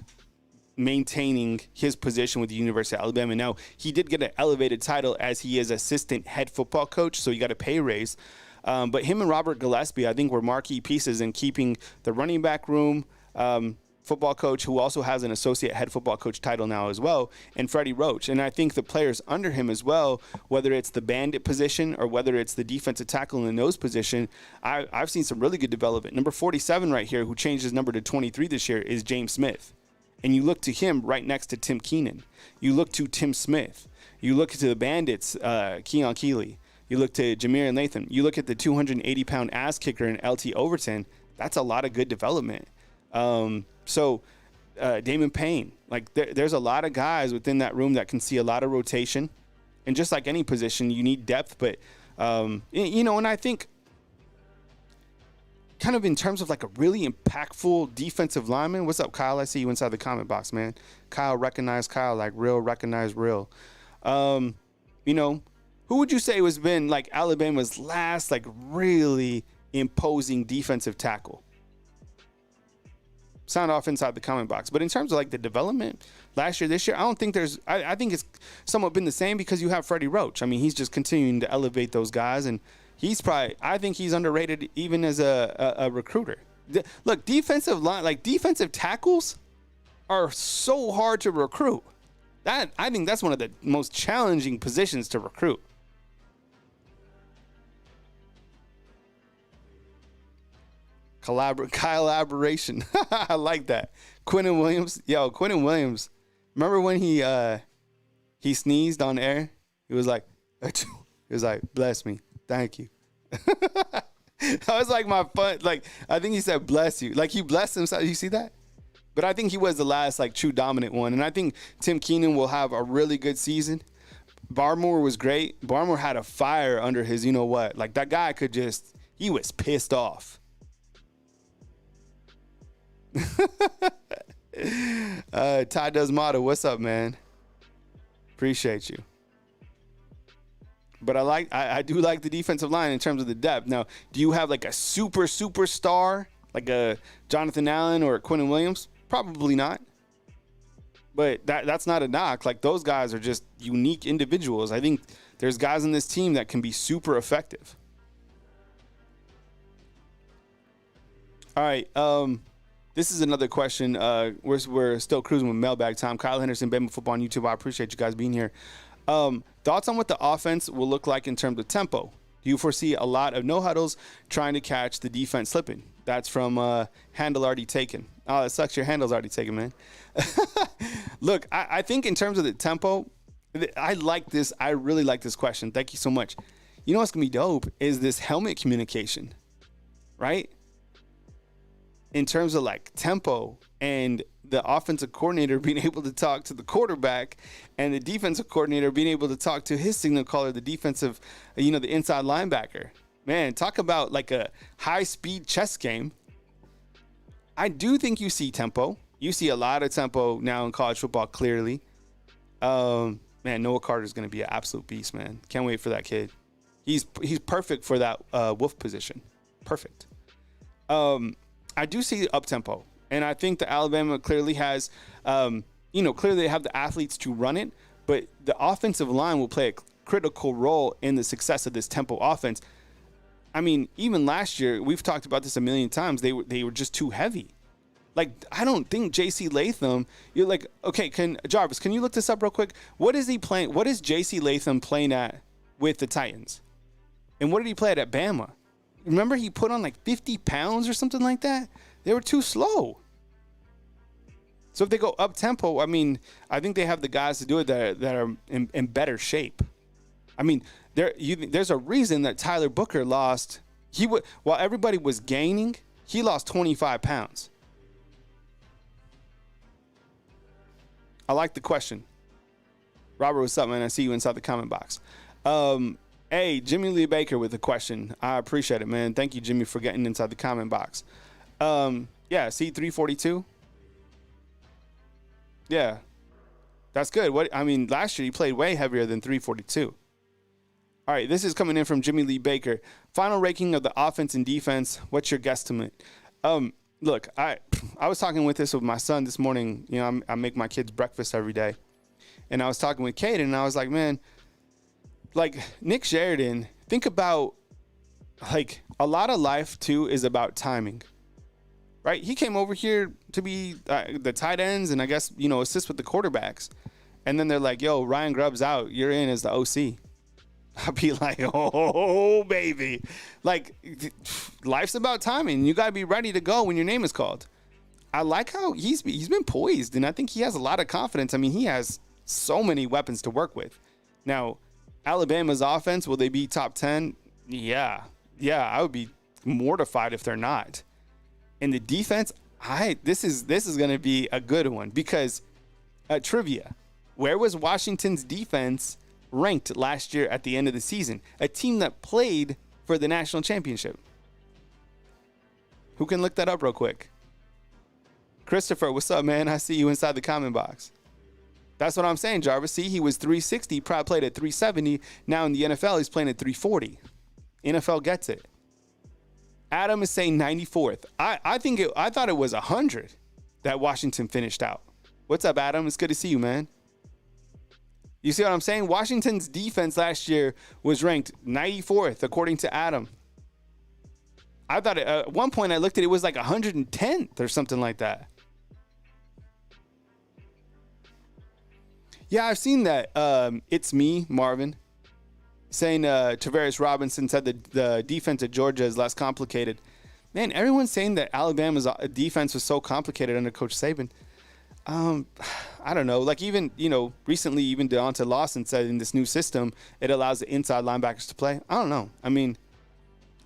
maintaining his position with the University of Alabama. Now, he did get an elevated title as he is assistant head football coach, so he got a pay raise. But him and Robert Gillespie, I think, were marquee pieces in keeping the running back room. Football coach who also has an associate head football coach title now as well, and Freddie Roach. And I think the players under him as well, whether it's the bandit position or whether it's the defensive tackle in the nose position, I've seen some really good development. Number 47 right here, who changed his number to 23 this year, is James Smith. And you look to him right next to Tim Keenan. You look to Tim Smith. You look to the bandits, Keon Keeley. You look to Jameer and Latham. You look at the 280-pound ass kicker in LT Overton. That's a lot of good development. So Damon Payne, there's a lot of guys within that room that can see a lot of rotation, and just like any position, you need depth. But and I think kind of in terms of like a really impactful defensive lineman. What's up, Kyle? I see you inside the comment box, man. Kyle, recognize Kyle, like real, recognize real. Who would you say has been like Alabama's last like really imposing defensive tackle? Sound off inside the comment box. But in terms of like the development last year, this year, I don't think I think it's somewhat been the same because you have Freddie Roach. I mean, he's just continuing to elevate those guys, and I think he's underrated even as a recruiter. Look, defensive line, like defensive tackles are so hard to recruit. I think that's one of the most challenging positions to recruit. Collaboration. I like that. Quinnen Williams. Yo, Quinnen Williams. Remember when he sneezed on air? He was like, bless me. Thank you. That was like my fun. Like, I think he said, bless you. Like, he blessed himself. You see that? But I think he was the last, like, true dominant one. And I think Tim Keenan will have a really good season. Barmore was great. Barmore had a fire under his, Like, that guy he was pissed off. Ty Does Motto, what's up, man? Appreciate you. But I do like the defensive line in terms of the depth. Now, do you have like a superstar like a Jonathan Allen or a Quinnen Williams? Probably not. But that's not a knock. Like, those guys are just unique individuals. I think there's guys on this team that can be super effective. All right. This is another question. We're still cruising with mailbag time. Kyle Henderson, Bama Football on YouTube. I appreciate you guys being here. Thoughts on what the offense will look like in terms of tempo? Do you foresee a lot of no huddles trying to catch the defense slipping? That's from handle already taken. Oh, that sucks. Your handle's already taken, man. Look, I think in terms of the tempo, I like this. I really like this question. Thank you so much. You know what's going to be dope is this helmet communication, right? In terms of like tempo and the offensive coordinator being able to talk to the quarterback and the defensive coordinator being able to talk to his signal caller, the defensive, the inside linebacker. Man, talk about like a high-speed chess game. I do think you see tempo. You see a lot of tempo now in college football, clearly. Man, Noah Carter's going to be an absolute beast, man. Can't wait for that kid. He's perfect for that wolf position. Perfect. I do see up tempo, and I think that Alabama clearly has, clearly they have the athletes to run it, but the offensive line will play a critical role in the success of this tempo offense. I mean, even last year, we've talked about this a million times. They were just too heavy. Like, I don't think J.C. Latham, you're like, okay, Jarvis, can you look this up real quick? What is he playing? What is J.C. Latham playing at with the Titans? And what did he play at Bama? Remember he put on like 50 pounds or something like that? They were too slow. So if they go up tempo, I mean, I think they have the guys to do it that are in better shape. I mean, there's a reason that Tyler Booker lost. While everybody was gaining, he lost 25 pounds. I like the question. Robert, what's up, man? I see you inside the comment box. Hey, Jimmy Lee Baker with a question. I appreciate it, man. Thank you, Jimmy, for getting inside the comment box. Yeah, see 342. Yeah, that's good. Last year he played way heavier than 342. All right, this is coming in from Jimmy Lee Baker. Final ranking of the offense and defense. What's your guesstimate? Look, I was talking with my son this morning. You know, I make my kids breakfast every day. And I was talking with Caden, and I was like, man, like Nick Sheridan, think about, like, a lot of life, too, is about timing. Right? He came over here to be the tight ends and I guess, assist with the quarterbacks. And then they're like, yo, Ryan Grubb's out. You're in as the OC. I'd be like, oh, baby. Like, life's about timing. You got to be ready to go when your name is called. I like how he's been poised, and I think he has a lot of confidence. I mean, he has so many weapons to work with. Now, Alabama's offense, will they be top 10? Yeah, I would be mortified if they're not. And the defense, this is going to be a good one because trivia. Where was Washington's defense ranked last year at the end of the season? A team that played for the national championship. Who can look that up real quick? Christopher, what's up, man? I see you inside the comment box. That's what I'm saying, Jarvis. See, he was 360, probably played at 370. Now in the NFL, he's playing at 340. NFL gets it. Adam is saying 94th. I thought it was 100 that Washington finished out. What's up, Adam? It's good to see you, man. You see what I'm saying? Washington's defense last year was ranked 94th, according to Adam. I thought at one point I looked at it was like 110th or something like that. Yeah, I've seen that. It's me, Marvin, saying Travaris Robinson said the defense at Georgia is less complicated. Man, everyone's saying that Alabama's defense was so complicated under Coach Saban. I don't know. Like even, recently even Deonta Lawson said in this new system, it allows the inside linebackers to play. I don't know. I mean,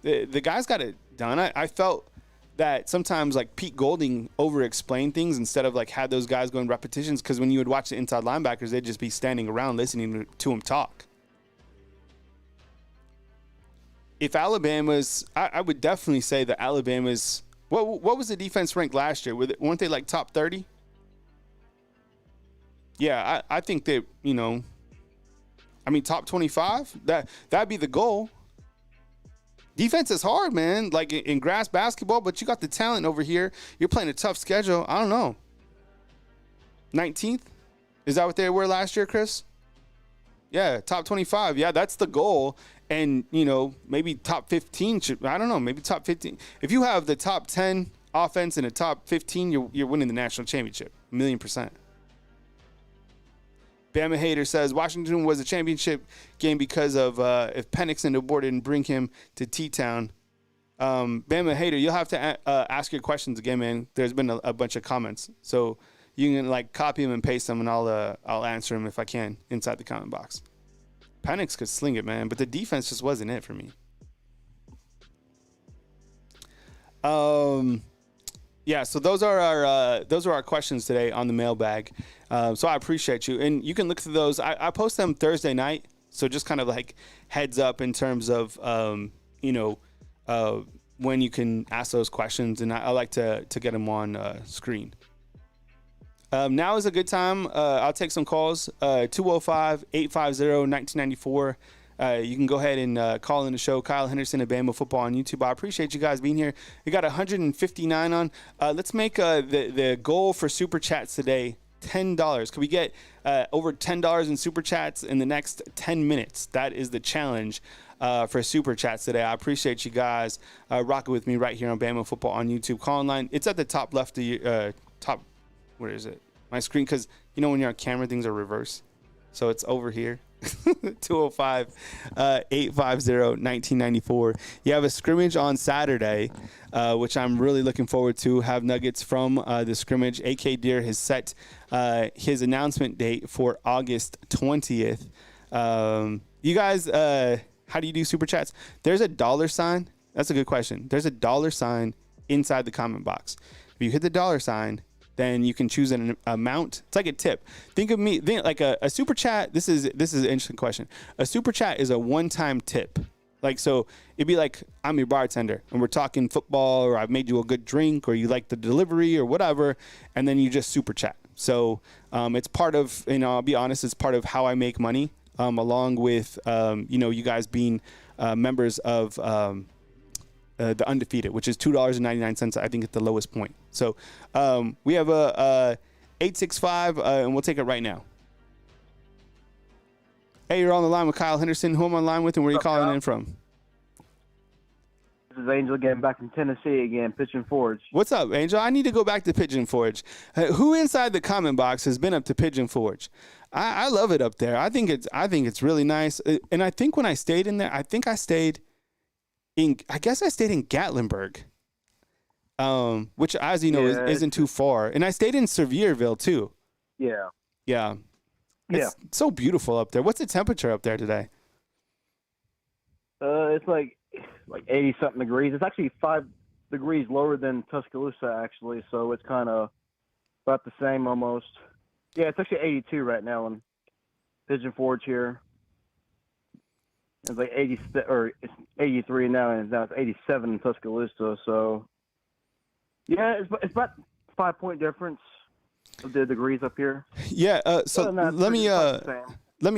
the guys got it done. I felt that sometimes like Pete Golding over-explained things instead of like had those guys going repetitions, because when you would watch the inside linebackers, they'd just be standing around listening to him talk. If Alabama's, I would definitely say that Alabama's, what was the defense ranked last year? Weren't they like top 30? Yeah, I think that, top 25, that'd be the goal. Defense is hard, man, like in grass basketball, but you got the talent over here. You're playing a tough schedule. I don't know. 19th? Is that what they were last year, Chris? Yeah, top 25. Yeah, that's the goal. And, maybe top 15. I don't know, maybe top 15. If you have the top 10 offense and a top 15, you're winning the national championship. 1,000,000%. Bama Hater says Washington was a championship game because of if Penix and DeBoer didn't bring him to T-Town. Bama Hater, you'll have to ask your questions again, man. There's been a bunch of comments, so you can like copy them and paste them, and I'll answer them if I can inside the comment box. Penix could sling it, man, but the defense just wasn't it for me. Yeah, so those are our questions today on the mailbag. So I appreciate you, and you can look through those. I post them Thursday night, so just kind of like heads up in terms of when you can ask those questions, and I like to get them on screen. Now is a good time. I'll take some calls. 205-850-1994. You can go ahead and call in the show. Kyle Henderson at Bama Football on YouTube. I appreciate you guys being here. We got 159 on. Let's make the goal for Super Chats today $10. Could we get over $10 in Super Chats in the next 10 minutes? That is the challenge for Super Chats today. I appreciate you guys rocking with me right here on Bama Football on YouTube. Call line. It's at the top left of your top. Where is it? My screen, because you know when you're on camera, things are reversed. So it's over here. 205-850-1994. You have a scrimmage on Saturday, which I'm really looking forward to. Have nuggets from the scrimmage. AK Deer has set his announcement date for August 20th. You guys, how do you do Super Chats? There's a $sign. That's a good question. There's a $sign inside the comment box. If you hit the $sign, then you can choose an amount. It's like a tip. Think of me, like a Super Chat. This is an interesting question. A Super Chat is a one-time tip. Like, so it'd be like, I'm your bartender and we're talking football, or I've made you a good drink, or you like the delivery or whatever, and then you just Super Chat. So it's part of, I'll be honest, it's part of how I make money, along with, you guys being members of the Undefeated, which is $2.99, I think, at the lowest point. So we have a 865, and we'll take it right now. Hey, you're on the line with Kyle Henderson. Who am I on the line with, and where are you calling in from? This is Angel again, back from Tennessee again, Pigeon Forge. What's up, Angel? I need to go back to Pigeon Forge. Who inside the comment box has been up to Pigeon Forge? I love it up there. I think it's really nice. And I think when I stayed in there, I stayed in Gatlinburg, which, as you know, isn't too far. And I stayed in Sevierville too. Yeah. Yeah. It's so beautiful up there. What's the temperature up there today? It's like 80-something degrees. It's actually 5 degrees lower than Tuscaloosa, actually, so it's kind of about the same almost. Yeah, it's actually 82 right now in Pigeon Forge here. It's like 80, or it's 83 now, and now it's 87 in Tuscaloosa. So, yeah, it's about 5-point difference of the degrees up here. Yeah. So let me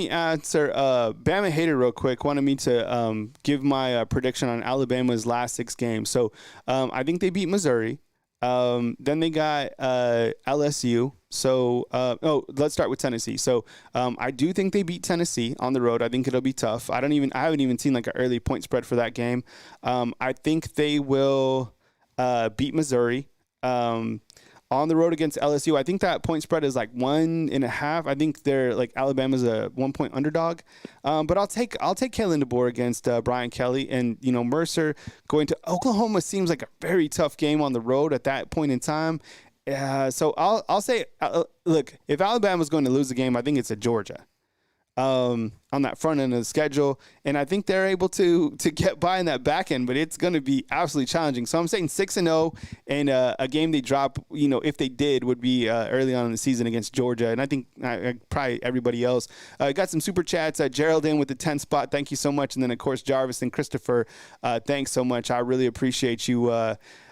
answer Bama Hater real quick. Wanted me to give my prediction on Alabama's last 6 games. So I think they beat Missouri. Then they got LSU. So let's start with Tennessee. So I do think they beat Tennessee on the road. I think it'll be tough. I haven't even seen like an early point spread for that game. I think they will beat Missouri. On the road against LSU, I think that point spread is like 1.5. I think they're like Alabama's a 1-point underdog. But I'll take Kalen DeBoer against Brian Kelly, and Mercer going to Oklahoma seems like a very tough game on the road at that point in time. So I'll say, look, if Alabama's going to lose the game, I think it's at Georgia. On that front end of the schedule, and I think they're able to get by in that back end, but it's going to be absolutely challenging. So I'm saying 6-0, and a game they drop, if they did, would be early on in the season against Georgia, and I think probably everybody else. Got some super chats. Geraldine with the 10 spot, thank you so much, and then of course Jarvis and Christopher, thanks so much. I really appreciate you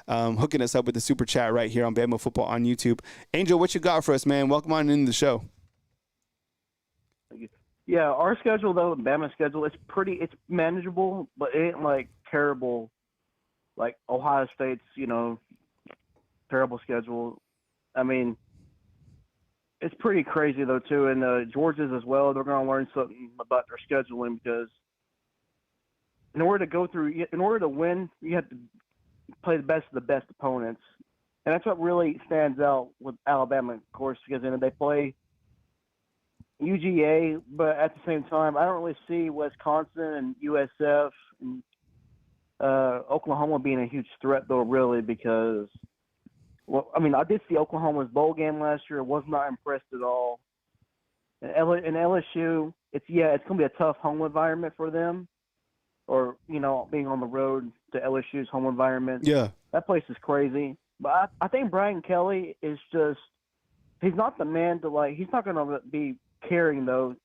hooking us up with the super chat right here on Bama Football on YouTube. Angel, what you got for us, man? Welcome on into the show. Thank you. Yeah, our schedule, though, Bama's schedule, it's manageable, but it ain't, like, terrible, like Ohio State's, terrible schedule. I mean, it's pretty crazy, though, too, and Georgia's as well. They're going to learn something about their scheduling, because in order to win, you have to play the best of the best opponents. And that's what really stands out with Alabama, of course, because they play UGA, but at the same time, I don't really see Wisconsin and USF and Oklahoma being a huge threat, though, really, because, I did see Oklahoma's bowl game last year. I was not impressed at all. And LSU, it's going to be a tough home environment for them, or, being on the road to LSU's home environment. Yeah. That place is crazy. But I think Brian Kelly is just – he's not the man to, he's not going to be – caring, though.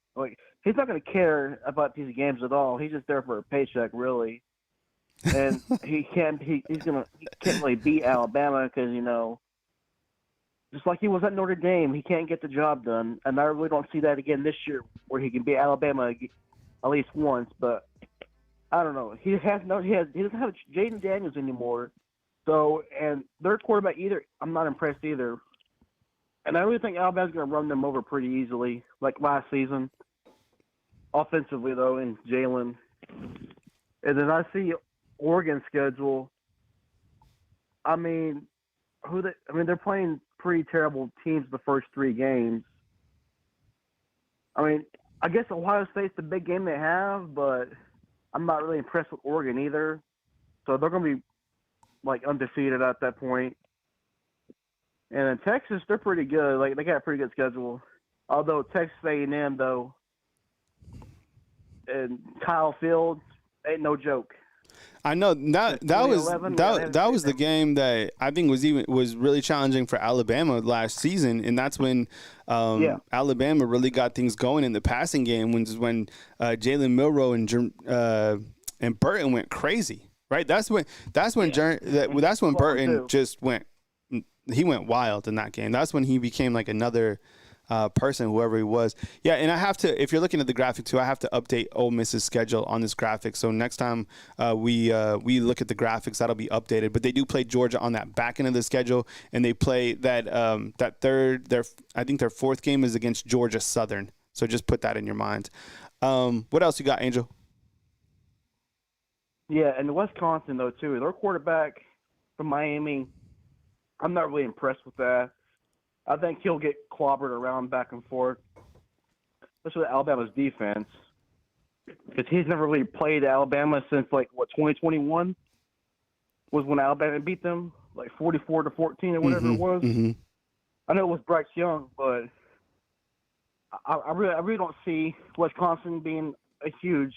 He's not going to care about these games at all. He's just there for a paycheck, really. And he can't really beat Alabama because, just like he was at Notre Dame, he can't get the job done. And I really don't see that again this year, where he can beat Alabama at least once. But I don't know. He doesn't have Jaden Daniels anymore. So, and their quarterback either, I'm not impressed either. And I really think Alabama's going to run them over pretty easily, like last season. Offensively, though, in Jalen. And then I see Oregon's schedule. I mean, they're playing pretty terrible teams the first 3 games. I mean, I guess Ohio State's the big game they have, but I'm not really impressed with Oregon either. So they're going to be, like, undefeated at that point. And in Texas, they're pretty good. Like, they got a pretty good schedule. Although Texas A&M, though, and Kyle Fields ain't no joke. I know that was the game that I think was really challenging for Alabama last season, and that's when Alabama really got things going in the passing game. When Jalen Milroe and Burton went crazy, right? That's when Burton just went wild in that game. That's when he became like another person, whoever he was. Yeah, and I have to, if you're looking at the graphic too, I have to update Ole Miss's schedule on this graphic. So next time we look at the graphics, that'll be updated. But they do play Georgia on that back end of the schedule, and they play that third. I think their 4th game is against Georgia Southern. So just put that in your mind. What else you got, Angel? Yeah, and Wisconsin though too. Their quarterback from Miami, I'm not really impressed with that. I think he'll get clobbered around back and forth, especially with Alabama's defense, because he's never really played Alabama since 2021 was when Alabama beat them 44-14 or whatever it was. Mm-hmm. I know it was Bryce Young, but I really don't see Wisconsin being a huge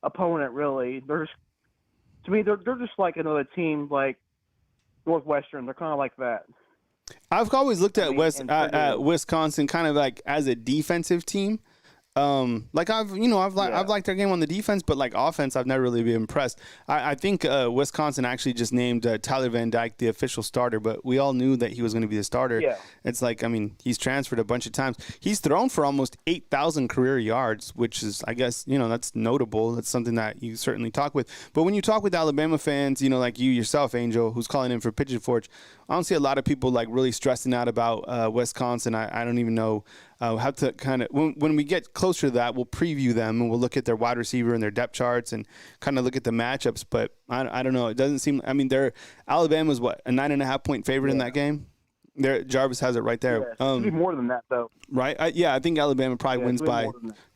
opponent. Really, they're just like another team like Northwestern. They're kind of like that. I've always looked at Wisconsin kind of like as a defensive team. I've liked their game on the defense, but like offense, I've never really been impressed. I think Wisconsin actually just named Tyler Van Dyke the official starter, but we all knew that he was going to be the starter. Yeah. It's like, I mean, he's transferred a bunch of times. He's thrown for almost 8,000 career yards, which is, I guess, that's notable. That's something that you certainly talk with. But when you talk with Alabama fans, like you yourself, Angel, who's calling in for Pigeon Forge, I don't see a lot of people like really stressing out about Wisconsin. I don't even know how to kind of, when we get closer to that, we'll preview them and we'll look at their wide receiver and their depth charts and kind of look at the matchups. But I don't know. It doesn't seem, Alabama's what, a 9.5-point favorite in that game? Jarvis has it right there. Yeah, it should be more than that, though. Right? I think Alabama probably wins by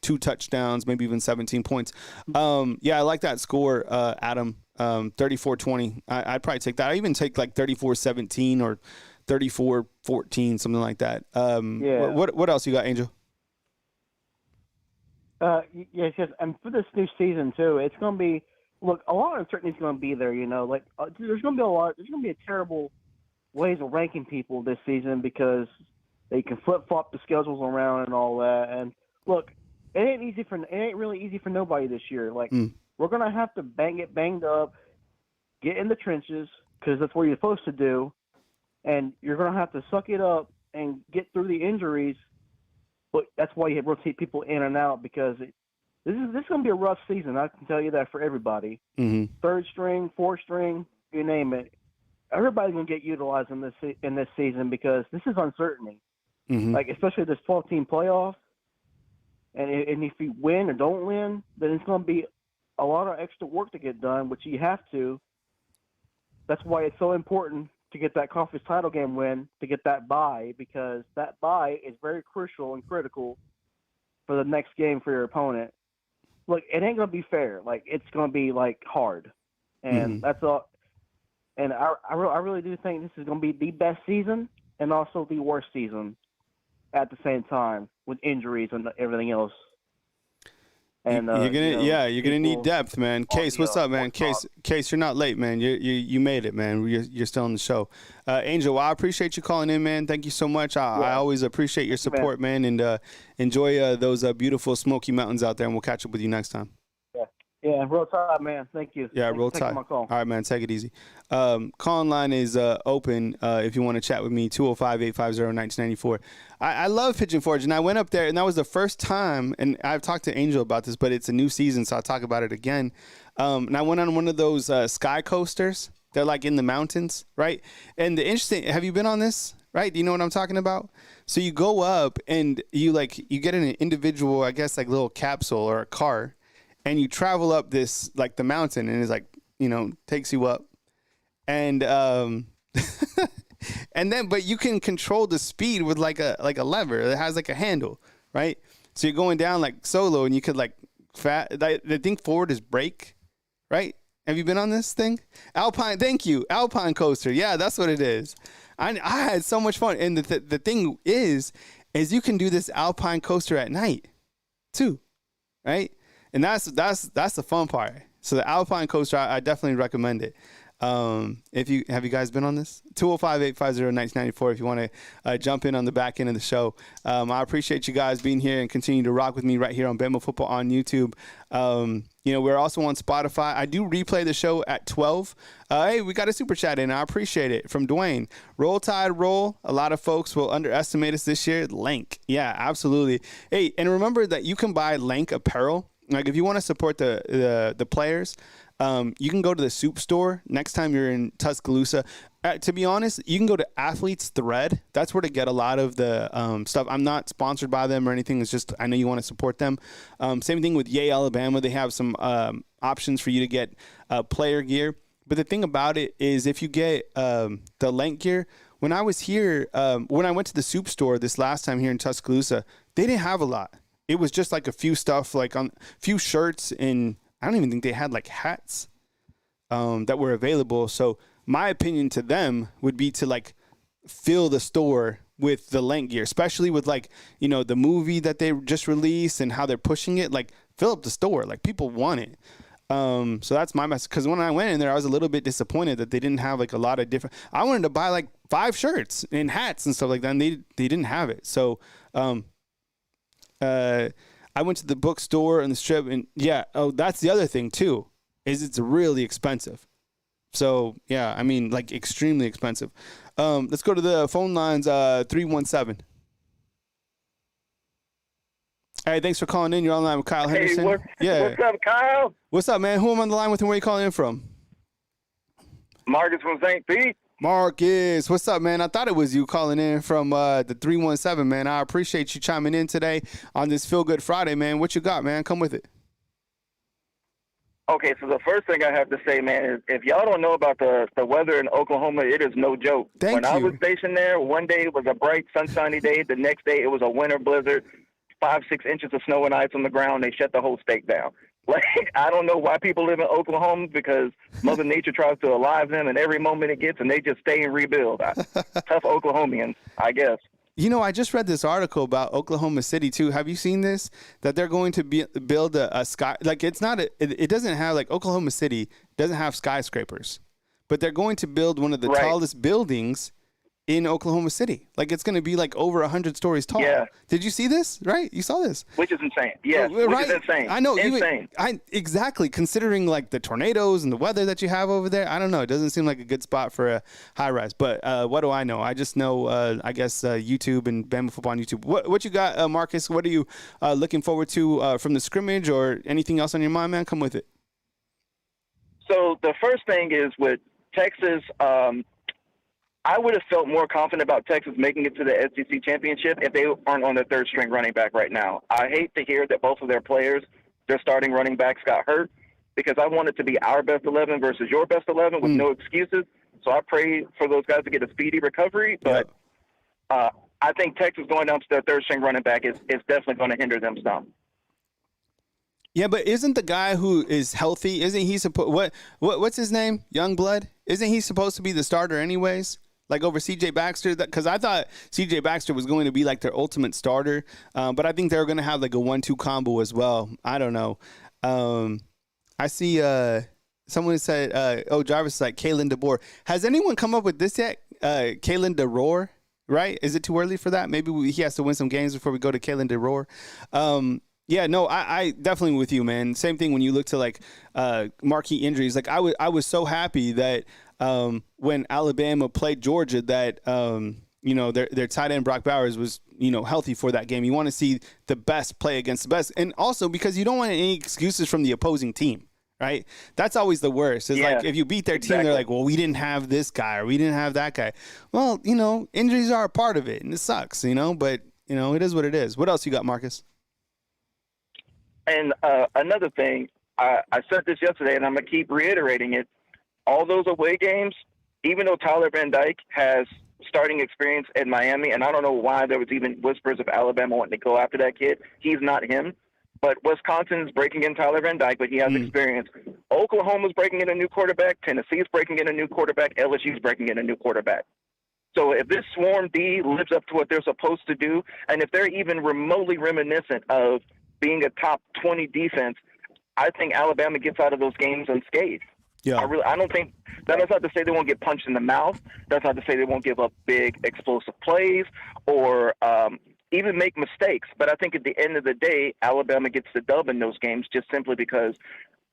2 touchdowns, maybe even 17 points. I like that score, Adam. 34-20. I'd probably take that. I even take like 34-17 or 34-14, something like that. What else you got, Angel? Yes, and for this new season too, it's going to be a lot of uncertainty is going to be there. There's going to be a terrible ways of ranking people this season because they can flip flop the schedules around and all that. And look, it ain't really easy for nobody this year. We're going to have to get banged up, get in the trenches, because that's what you're supposed to do. And you're going to have to suck it up and get through the injuries. But that's why you rotate people in and out, because this is going to be a rough season. I can tell you that for everybody. Mm-hmm. 3rd string, 4th string, you name it. Everybody's going to get utilized in this season because this is uncertainty. Mm-hmm. Especially this 12-team playoff. And if you win or don't win, then it's going to be a lot of extra work to get done, which you have to. That's why it's so important to get that conference title game win, to get that bye, because that bye is very crucial and critical for the next game for your opponent. Look, it ain't going to be fair. It's going to be, hard. And that's all. And I really do think this is going to be the best season and also the worst season at the same time with injuries and everything else. And you're gonna need depth, man. Case, what's up, man? Case, you're not late, man. You made it, man. You're still on the show. Angel, I appreciate you calling in, man. Thank you so much. I always appreciate your support, man. And enjoy those beautiful Smoky Mountains out there. And we'll catch up with you next time. Yeah. Yeah, real time, man. Thank you. Yeah, Thanks roll for taking tide. my call. All right, man. Take it easy. Call line is open if you want to chat with me, 205-850-1994. I love Pigeon Forge, and I went up there, and that was the first time, and I've talked to Angel about this, but it's a new season, so I'll talk about it again. And I went on one of those sky coasters. They're like in the mountains, right? And the interesting, have you been on this? Right? Do you know what I'm talking about? So you go up and you get in an individual, I guess, like little capsule or a car, and you travel up this, like the mountain, and it's like, takes you up. And, and then, but you can control the speed with like a lever that has like a handle, right? So you're going down like solo, and you could like the thing forward is brake, right? Have you been on this thing? Alpine, thank you. Alpine coaster. Yeah, that's what it is. I had so much fun. And the thing is you can do this Alpine coaster at night too, right? And that's the fun part. So the Alpine coaster, I definitely recommend it. Have you guys been on this? 205-850-1994 if you want to jump in on the back end of the show. I appreciate you guys being here and continue to rock with me right here on Bama Football on YouTube. We're also on Spotify. I do replay the show at 12. Hey, we got a super chat in. I appreciate it from Dwayne. Roll Tide Roll. A lot of folks will underestimate us this year. Lank. Yeah, absolutely. Hey, and remember that you can buy Lank apparel. Like if you want to support the players, you can go to the soup store next time you're in Tuscaloosa. To be honest, you can go to Athletes Thread. That's where to get a lot of the stuff. I'm not sponsored by them or anything. It's just I know you want to support them. Same thing with Yay, Alabama. They have some options for you to get player gear. But the thing about it is if you get the Lank gear, when I was here, when I went to the soup store this last time here in Tuscaloosa, they didn't have a lot. It was just like a few stuff, like on few shirts, and I don't even think they had like hats that were available. So my opinion to them would be to like fill the store with the Lank gear, especially with like, the movie that they just released and how they're pushing it, like fill up the store. Like people want it. So that's my message. Cause when I went in there, I was a little bit disappointed that they didn't have like a lot of different, I wanted to buy like 5 shirts and hats and stuff like that. And they didn't have it. So, I went to the bookstore and the strip, and that's the other thing too, is it's really expensive. So yeah, I mean like extremely expensive. Let's go to the phone lines. 317. Hey, thanks for calling in. You're online with Kyle Henderson. What's up, Kyle? What's up, man? Who am I on the line with, and where are you calling in from? Marcus from St. Pete. Marcus, what's up, man? I thought it was you calling in from the 317, man. I appreciate you chiming in today on this Feel Good Friday, man. What you got, man? Come with it. Okay, so the first thing I have to say, man, is if y'all don't know about the weather in Oklahoma, it is no joke. When I was stationed there, one day it was a bright, sunshiny day. The next day it was a winter blizzard, 5-6 inches of snow and ice on the ground. They shut the whole state down. Like, I don't know why people live in Oklahoma, because Mother Nature tries to alive them, and every moment it gets, and they just stay and rebuild. Tough Oklahomians, I guess. I just read this article about Oklahoma City too. Have you seen this? That they're going to build a sky, like it's not it doesn't have, like Oklahoma City doesn't have skyscrapers, but they're going to build one of the tallest buildings in Oklahoma City. Like it's going to be like over 100 stories tall. Yeah. Did you see this? Right? You saw this? Which is insane. Yeah. Which is insane. I know. Insane. Exactly. Considering like the tornadoes and the weather that you have over there, I don't know. It doesn't seem like a good spot for a high rise. But what do I know? I just know, I guess, YouTube and Bama Football on YouTube. What you got, Marcus? What are you looking forward to from the scrimmage, or anything else on your mind, man? Come with it. So the first thing is with Texas, I would have felt more confident about Texas making it to the SEC championship if they aren't on their third string running back right now. I hate to hear that both of their players, their starting running backs, got hurt, because I want it to be our best 11 versus your best 11 with no excuses. So I pray for those guys to get a speedy recovery. But I think Texas going down to their third string running back is definitely going to hinder them some. Yeah, but isn't the guy who is healthy, isn't he supposed, what's his name? Youngblood? Isn't he supposed to be the starter anyways? Like over C.J. Baxter? Because I thought C.J. Baxter was going to be like their ultimate starter, but I think they're going to have like a 1-2 combo as well. I don't know. I see someone said, Jarvis is like Kalen DeBoer. Has anyone come up with this yet? Kalen DeRoar, right? Is it too early for that? Maybe he has to win some games before we go to Kalen DeRoar. Yeah, no, I definitely with you, man. Same thing when you look to like marquee injuries. Like I was so happy that when Alabama played Georgia, that their tight end Brock Bowers was healthy for that game. You want to see the best play against the best, and also because you don't want any excuses from the opposing team. Right, that's always the worst. Is like if you beat their team, they're like, "Well, we didn't have this guy or we didn't have that guy." Well, injuries are a part of it, and it sucks. But it is what it is. What else you got, Marcus? And another thing, I said this yesterday, and I'm going to keep reiterating it. All those away games, even though Tyler Van Dyke has starting experience in Miami, and I don't know why there was even whispers of Alabama wanting to go after that kid. He's not him. But Wisconsin's breaking in Tyler Van Dyke, but he has experience. Oklahoma's breaking in a new quarterback. Tennessee's breaking in a new quarterback. LSU's breaking in a new quarterback. So if this Swarm D lives up to what they're supposed to do, and if they're even remotely reminiscent of being a top 20 defense, I think Alabama gets out of those games unscathed. Yeah. I don't think that's not to say they won't get punched in the mouth. That's not to say they won't give up big explosive plays or even make mistakes. But I think at the end of the day, Alabama gets the dub in those games just simply because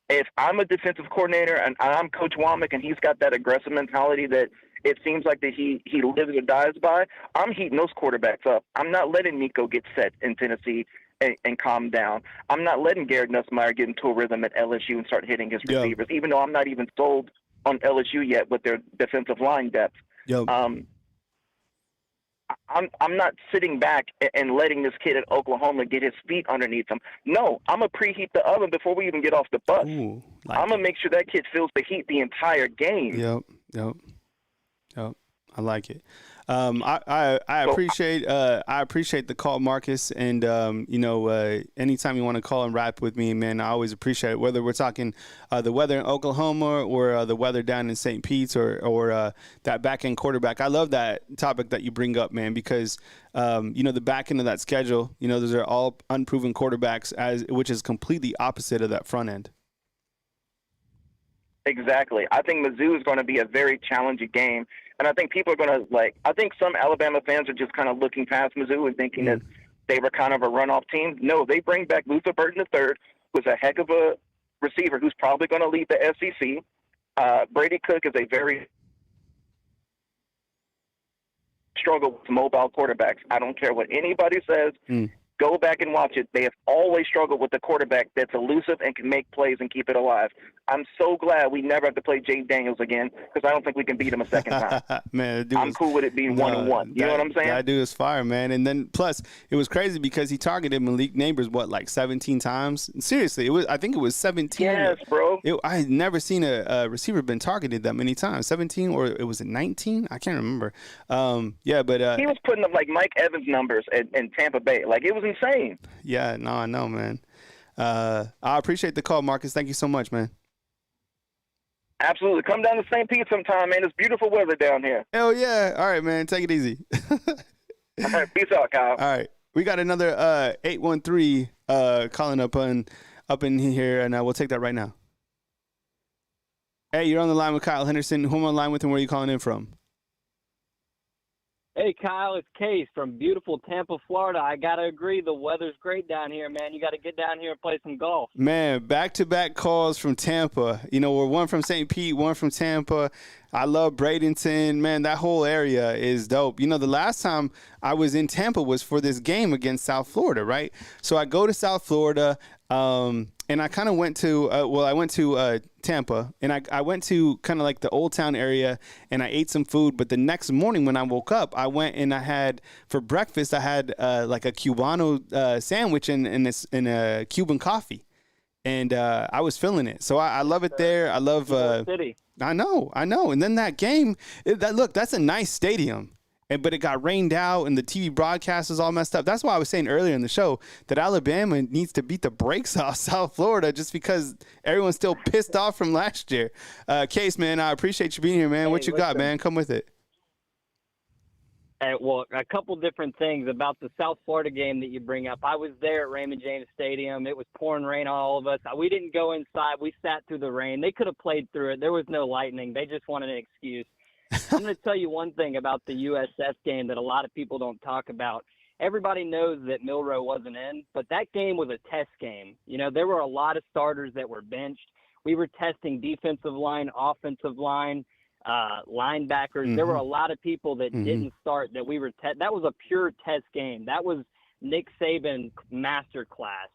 if I'm a defensive coordinator and I'm Coach Womack and he's got that aggressive mentality that it seems like that he lives or dies by, I'm heating those quarterbacks up. I'm not letting Nico get set in Tennessee and calm down. I'm not letting Garrett Nussmeier get into a rhythm at LSU and start hitting his receivers, even though I'm not even sold on LSU yet with their defensive line depth. I'm not sitting back and letting this kid at Oklahoma get his feet underneath him. No, I'm going to preheat the oven before we even get off the bus. I'm going to make sure that kid feels the heat the entire game. Yep. I like it. I appreciate the call, Marcus, and anytime you want to call and rap with me, man, I always appreciate it. Whether we're talking the weather in Oklahoma or the weather down in St. Pete's or that back end quarterback. I love that topic that you bring up, man, because the back end of that schedule, those are all unproven quarterbacks, which is completely opposite of that front end. Exactly. I think Mizzou is going to be a very challenging game. And I think people are going to I think some Alabama fans are just kind of looking past Mizzou and thinking that they were kind of a runoff team. No, they bring back Luther Burton III, who's a heck of a receiver who's probably going to lead the SEC. Brady Cook is a very struggle with mobile quarterbacks. I don't care what anybody says. Go back and watch it. They have always struggled with the quarterback that's elusive and can make plays and keep it alive. I'm so glad we never have to play Jay Daniels again because I don't think we can beat him a second time. Man, I'm cool with it being 1-1. You know what I'm saying? That dude is fire, man. And then plus, it was crazy because he targeted Malik Neighbors, 17 times? Seriously, I think it was 17. Yes, bro. I had never seen a receiver been targeted that many times. 17 or it was 19? I can't remember. But he was putting up like Mike Evans numbers in Tampa Bay. Like, it was insane. Yeah, no, I know, man. I appreciate the call, Marcus. Thank you so much, man. Absolutely. Come down to St. Pete sometime, man. It's beautiful weather down here. Hell yeah. All right, man. Take it easy. All right. Peace out, Kyle. All right. We got another 813 calling up in here, and we'll take that right now. Hey, you're on the line with Kyle Henderson. Who am I on the line with, and where are you calling in from? Hey, Kyle, it's Case from beautiful Tampa, Florida. I got to agree, the weather's great down here, man. You got to get down here and play some golf. Man, back-to-back calls from Tampa. We're one from St. Pete, one from Tampa. I love Bradenton. Man, that whole area is dope. The last time I was in Tampa was for this game against South Florida, right? So I go to South Florida, and I kind of went to I went to Tampa, and I went to kind of like the Old Town area, and I ate some food. But the next morning when I woke up, I went and I had, for breakfast, I had like a Cubano sandwich and a Cuban coffee. And I was feeling it. So I love it there. I love City. I know. And then that game, that's a nice stadium. But it got rained out, and the TV broadcast was all messed up. That's why I was saying earlier in the show that Alabama needs to beat the brakes off South Florida just because everyone's still pissed off from last year. Case, man, I appreciate you being here, man. What you got, man? Come with it. Well, a couple different things about the South Florida game that you bring up. I was there at Raymond James Stadium. It was pouring rain on all of us. We didn't go inside. We sat through the rain. They could have played through it. There was no lightning. They just wanted an excuse. I'm going to tell you one thing about the USF game that a lot of people don't talk about. everybody knows that Milroe wasn't in, but that game was a test game. There were a lot of starters that were benched. We were testing defensive line, offensive line, linebackers. There were a lot of people that didn't start that we were that was a pure test game. That was Nick Saban masterclass.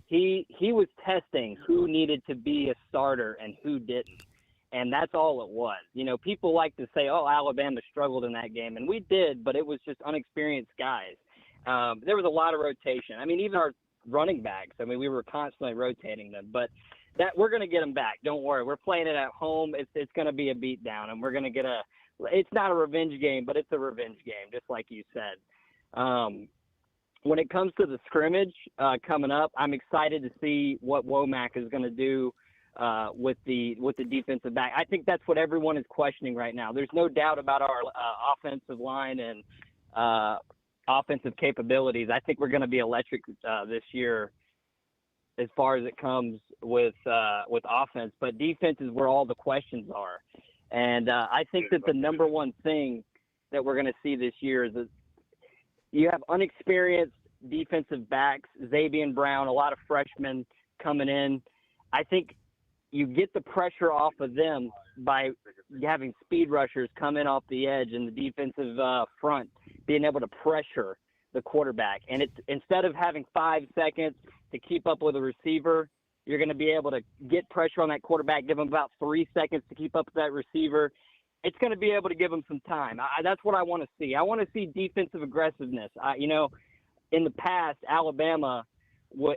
He was testing who needed to be a starter and who didn't. And that's all it was. People like to say, oh, Alabama struggled in that game. And we did, but it was just unexperienced guys. There was a lot of rotation. I mean, even our running backs, we were constantly rotating them. But that we're going to get them back. Don't worry. We're playing it at home. It's going to be a beatdown. And we're going to get it's not a revenge game, but it's a revenge game, just like you said. When it comes to the scrimmage coming up, I'm excited to see what Womack is going to do with the defensive back. I think that's what everyone is questioning right now. There's no doubt about our offensive line and offensive capabilities. I think we're going to be electric this year as far as it comes with offense. But defense is where all the questions are. And I think that the number one thing that we're going to see this year is that you have unexperienced defensive backs, Xavier Brown, a lot of freshmen coming in. I think you get the pressure off of them by having speed rushers come in off the edge and the defensive front being able to pressure the quarterback. And it's instead of having 5 seconds to keep up with a receiver, you're going to be able to get pressure on that quarterback, give him about 3 seconds to keep up with that receiver. It's going to be able to give him some time. That's what I want to see. I want to see defensive aggressiveness. In the past, Alabama,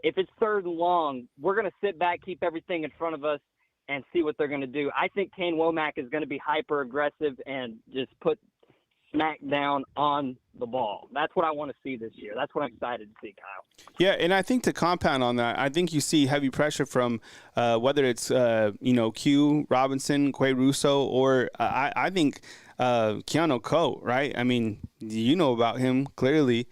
if it's third and long, we're going to sit back, keep everything in front of us, and see what they're going to do. I think Kane Womack is going to be hyper aggressive and just put smack down on the ball. That's what I want to see this year. That's what I'm excited to see, Kyle. Yeah, and I think to compound on that, I think you see heavy pressure from whether it's Q, Robinson, Quay Russo, or I think Keanu Coe, right? I mean, you know about him clearly.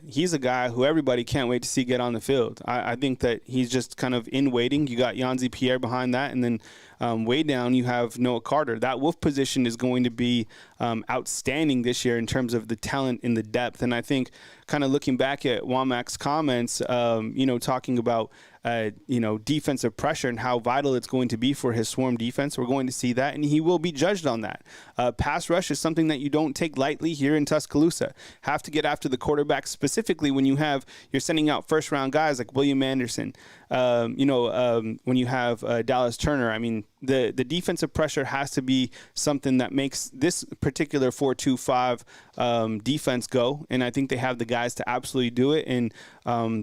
He's a guy who everybody can't wait to see get on the field. I think that he's just kind of in waiting. You got Yanzi Pierre behind that, and then way down you have Noah Carter. That wolf position is going to be outstanding this year in terms of the talent and the depth. And I think kind of looking back at Womack's comments, talking about defensive pressure and how vital it's going to be for his swarm defense. We're going to see that, and he will be judged on that. Pass rush is something that you don't take lightly here in Tuscaloosa. Have to get after the quarterback, specifically when you're sending out first-round guys like William Anderson, when you have Dallas Turner. I mean, the defensive pressure has to be something that makes this particular 4-2-5 defense go, and I think they have the guys to absolutely do it. And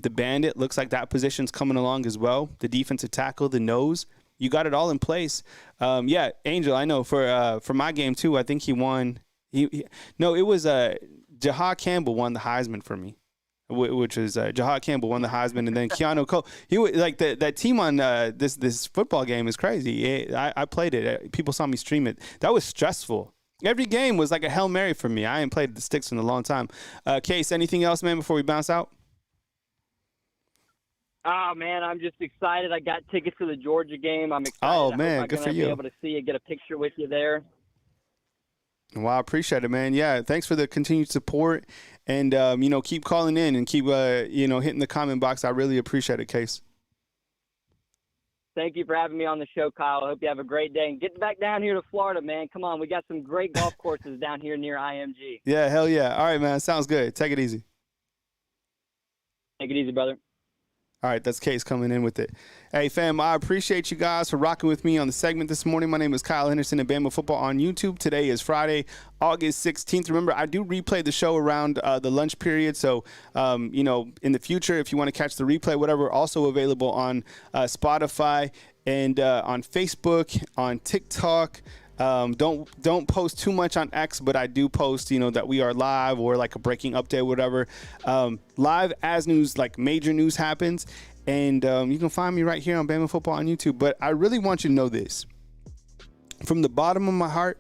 the Bandit looks like that position's coming along as well. The defensive tackle, the nose, you got it all in place. Angel, I know for my game too, I think he won. It was Jahad Campbell won the Heisman for me, which was Jahad Campbell won the Heisman, and then Keanu Coe. He was like that team on this football game is crazy. I played it. People saw me stream it. That was stressful. Every game was like a Hail Mary for me. I ain't played the sticks in a long time. Case, anything else, man, before we bounce out? Oh, man, I'm just excited. I got tickets to the Georgia game. I'm excited. Oh, man, good for you. Be able to see you, get a picture with you there. Well, I appreciate it, man. Yeah, thanks for the continued support, and keep calling in and keep hitting the comment box. I really appreciate it, Case. Thank you for having me on the show, Kyle. I hope you have a great day. And get back down here to Florida, man. Come on, we got some great golf courses down here near IMG. Yeah, hell yeah. All right, man. Sounds good. Take it easy. Take it easy, brother. All right, that's Case coming in with it. Hey, fam, I appreciate you guys for rocking with me on the segment this morning. My name is Kyle Henderson and Bama Football on YouTube. Today is Friday, August 16th. Remember, I do replay the show around the lunch period. So, in the future, if you want to catch the replay, whatever, also available on Spotify and on Facebook, on TikTok. Don't post too much on X, but I do post, that we are live or like a breaking update, whatever. Live as news, like major news happens. And you can find me right here on Bama Football on YouTube. But I really want you to know this. From the bottom of my heart,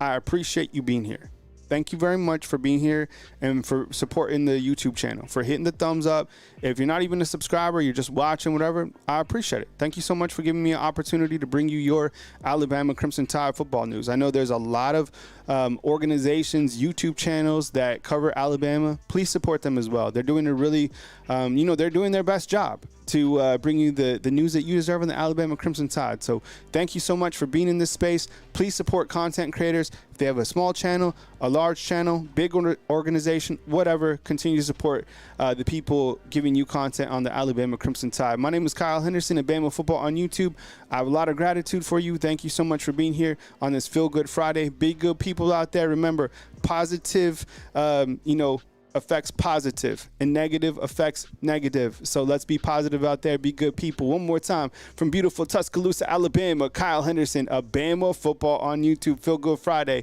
I appreciate you being here. thank you very much for being here and for supporting the YouTube channel, for hitting the thumbs up. If you're not even a subscriber, you're just watching, whatever, I appreciate it. Thank you so much for giving me an opportunity to bring you your Alabama Crimson Tide football news. I know there's a lot of organizations, YouTube channels that cover Alabama. Please support them as well. They're doing a really, they're doing their best job to bring you the news that you deserve in the Alabama Crimson Tide. So thank you so much for being in this space. Please support content creators. If they have a small channel, a large channel, big organization, whatever, continue to support the people giving you content on the Alabama Crimson Tide. My name is Kyle Henderson at Bama Football on YouTube. I have a lot of gratitude for you. Thank you so much for being here on this Feel Good Friday. Be good people out there. Remember, positive, affects positive and negative affects negative. So let's be positive out there. Be good people. One more time from beautiful Tuscaloosa, Alabama, Kyle Henderson of Bama Football on YouTube. Feel Good Friday.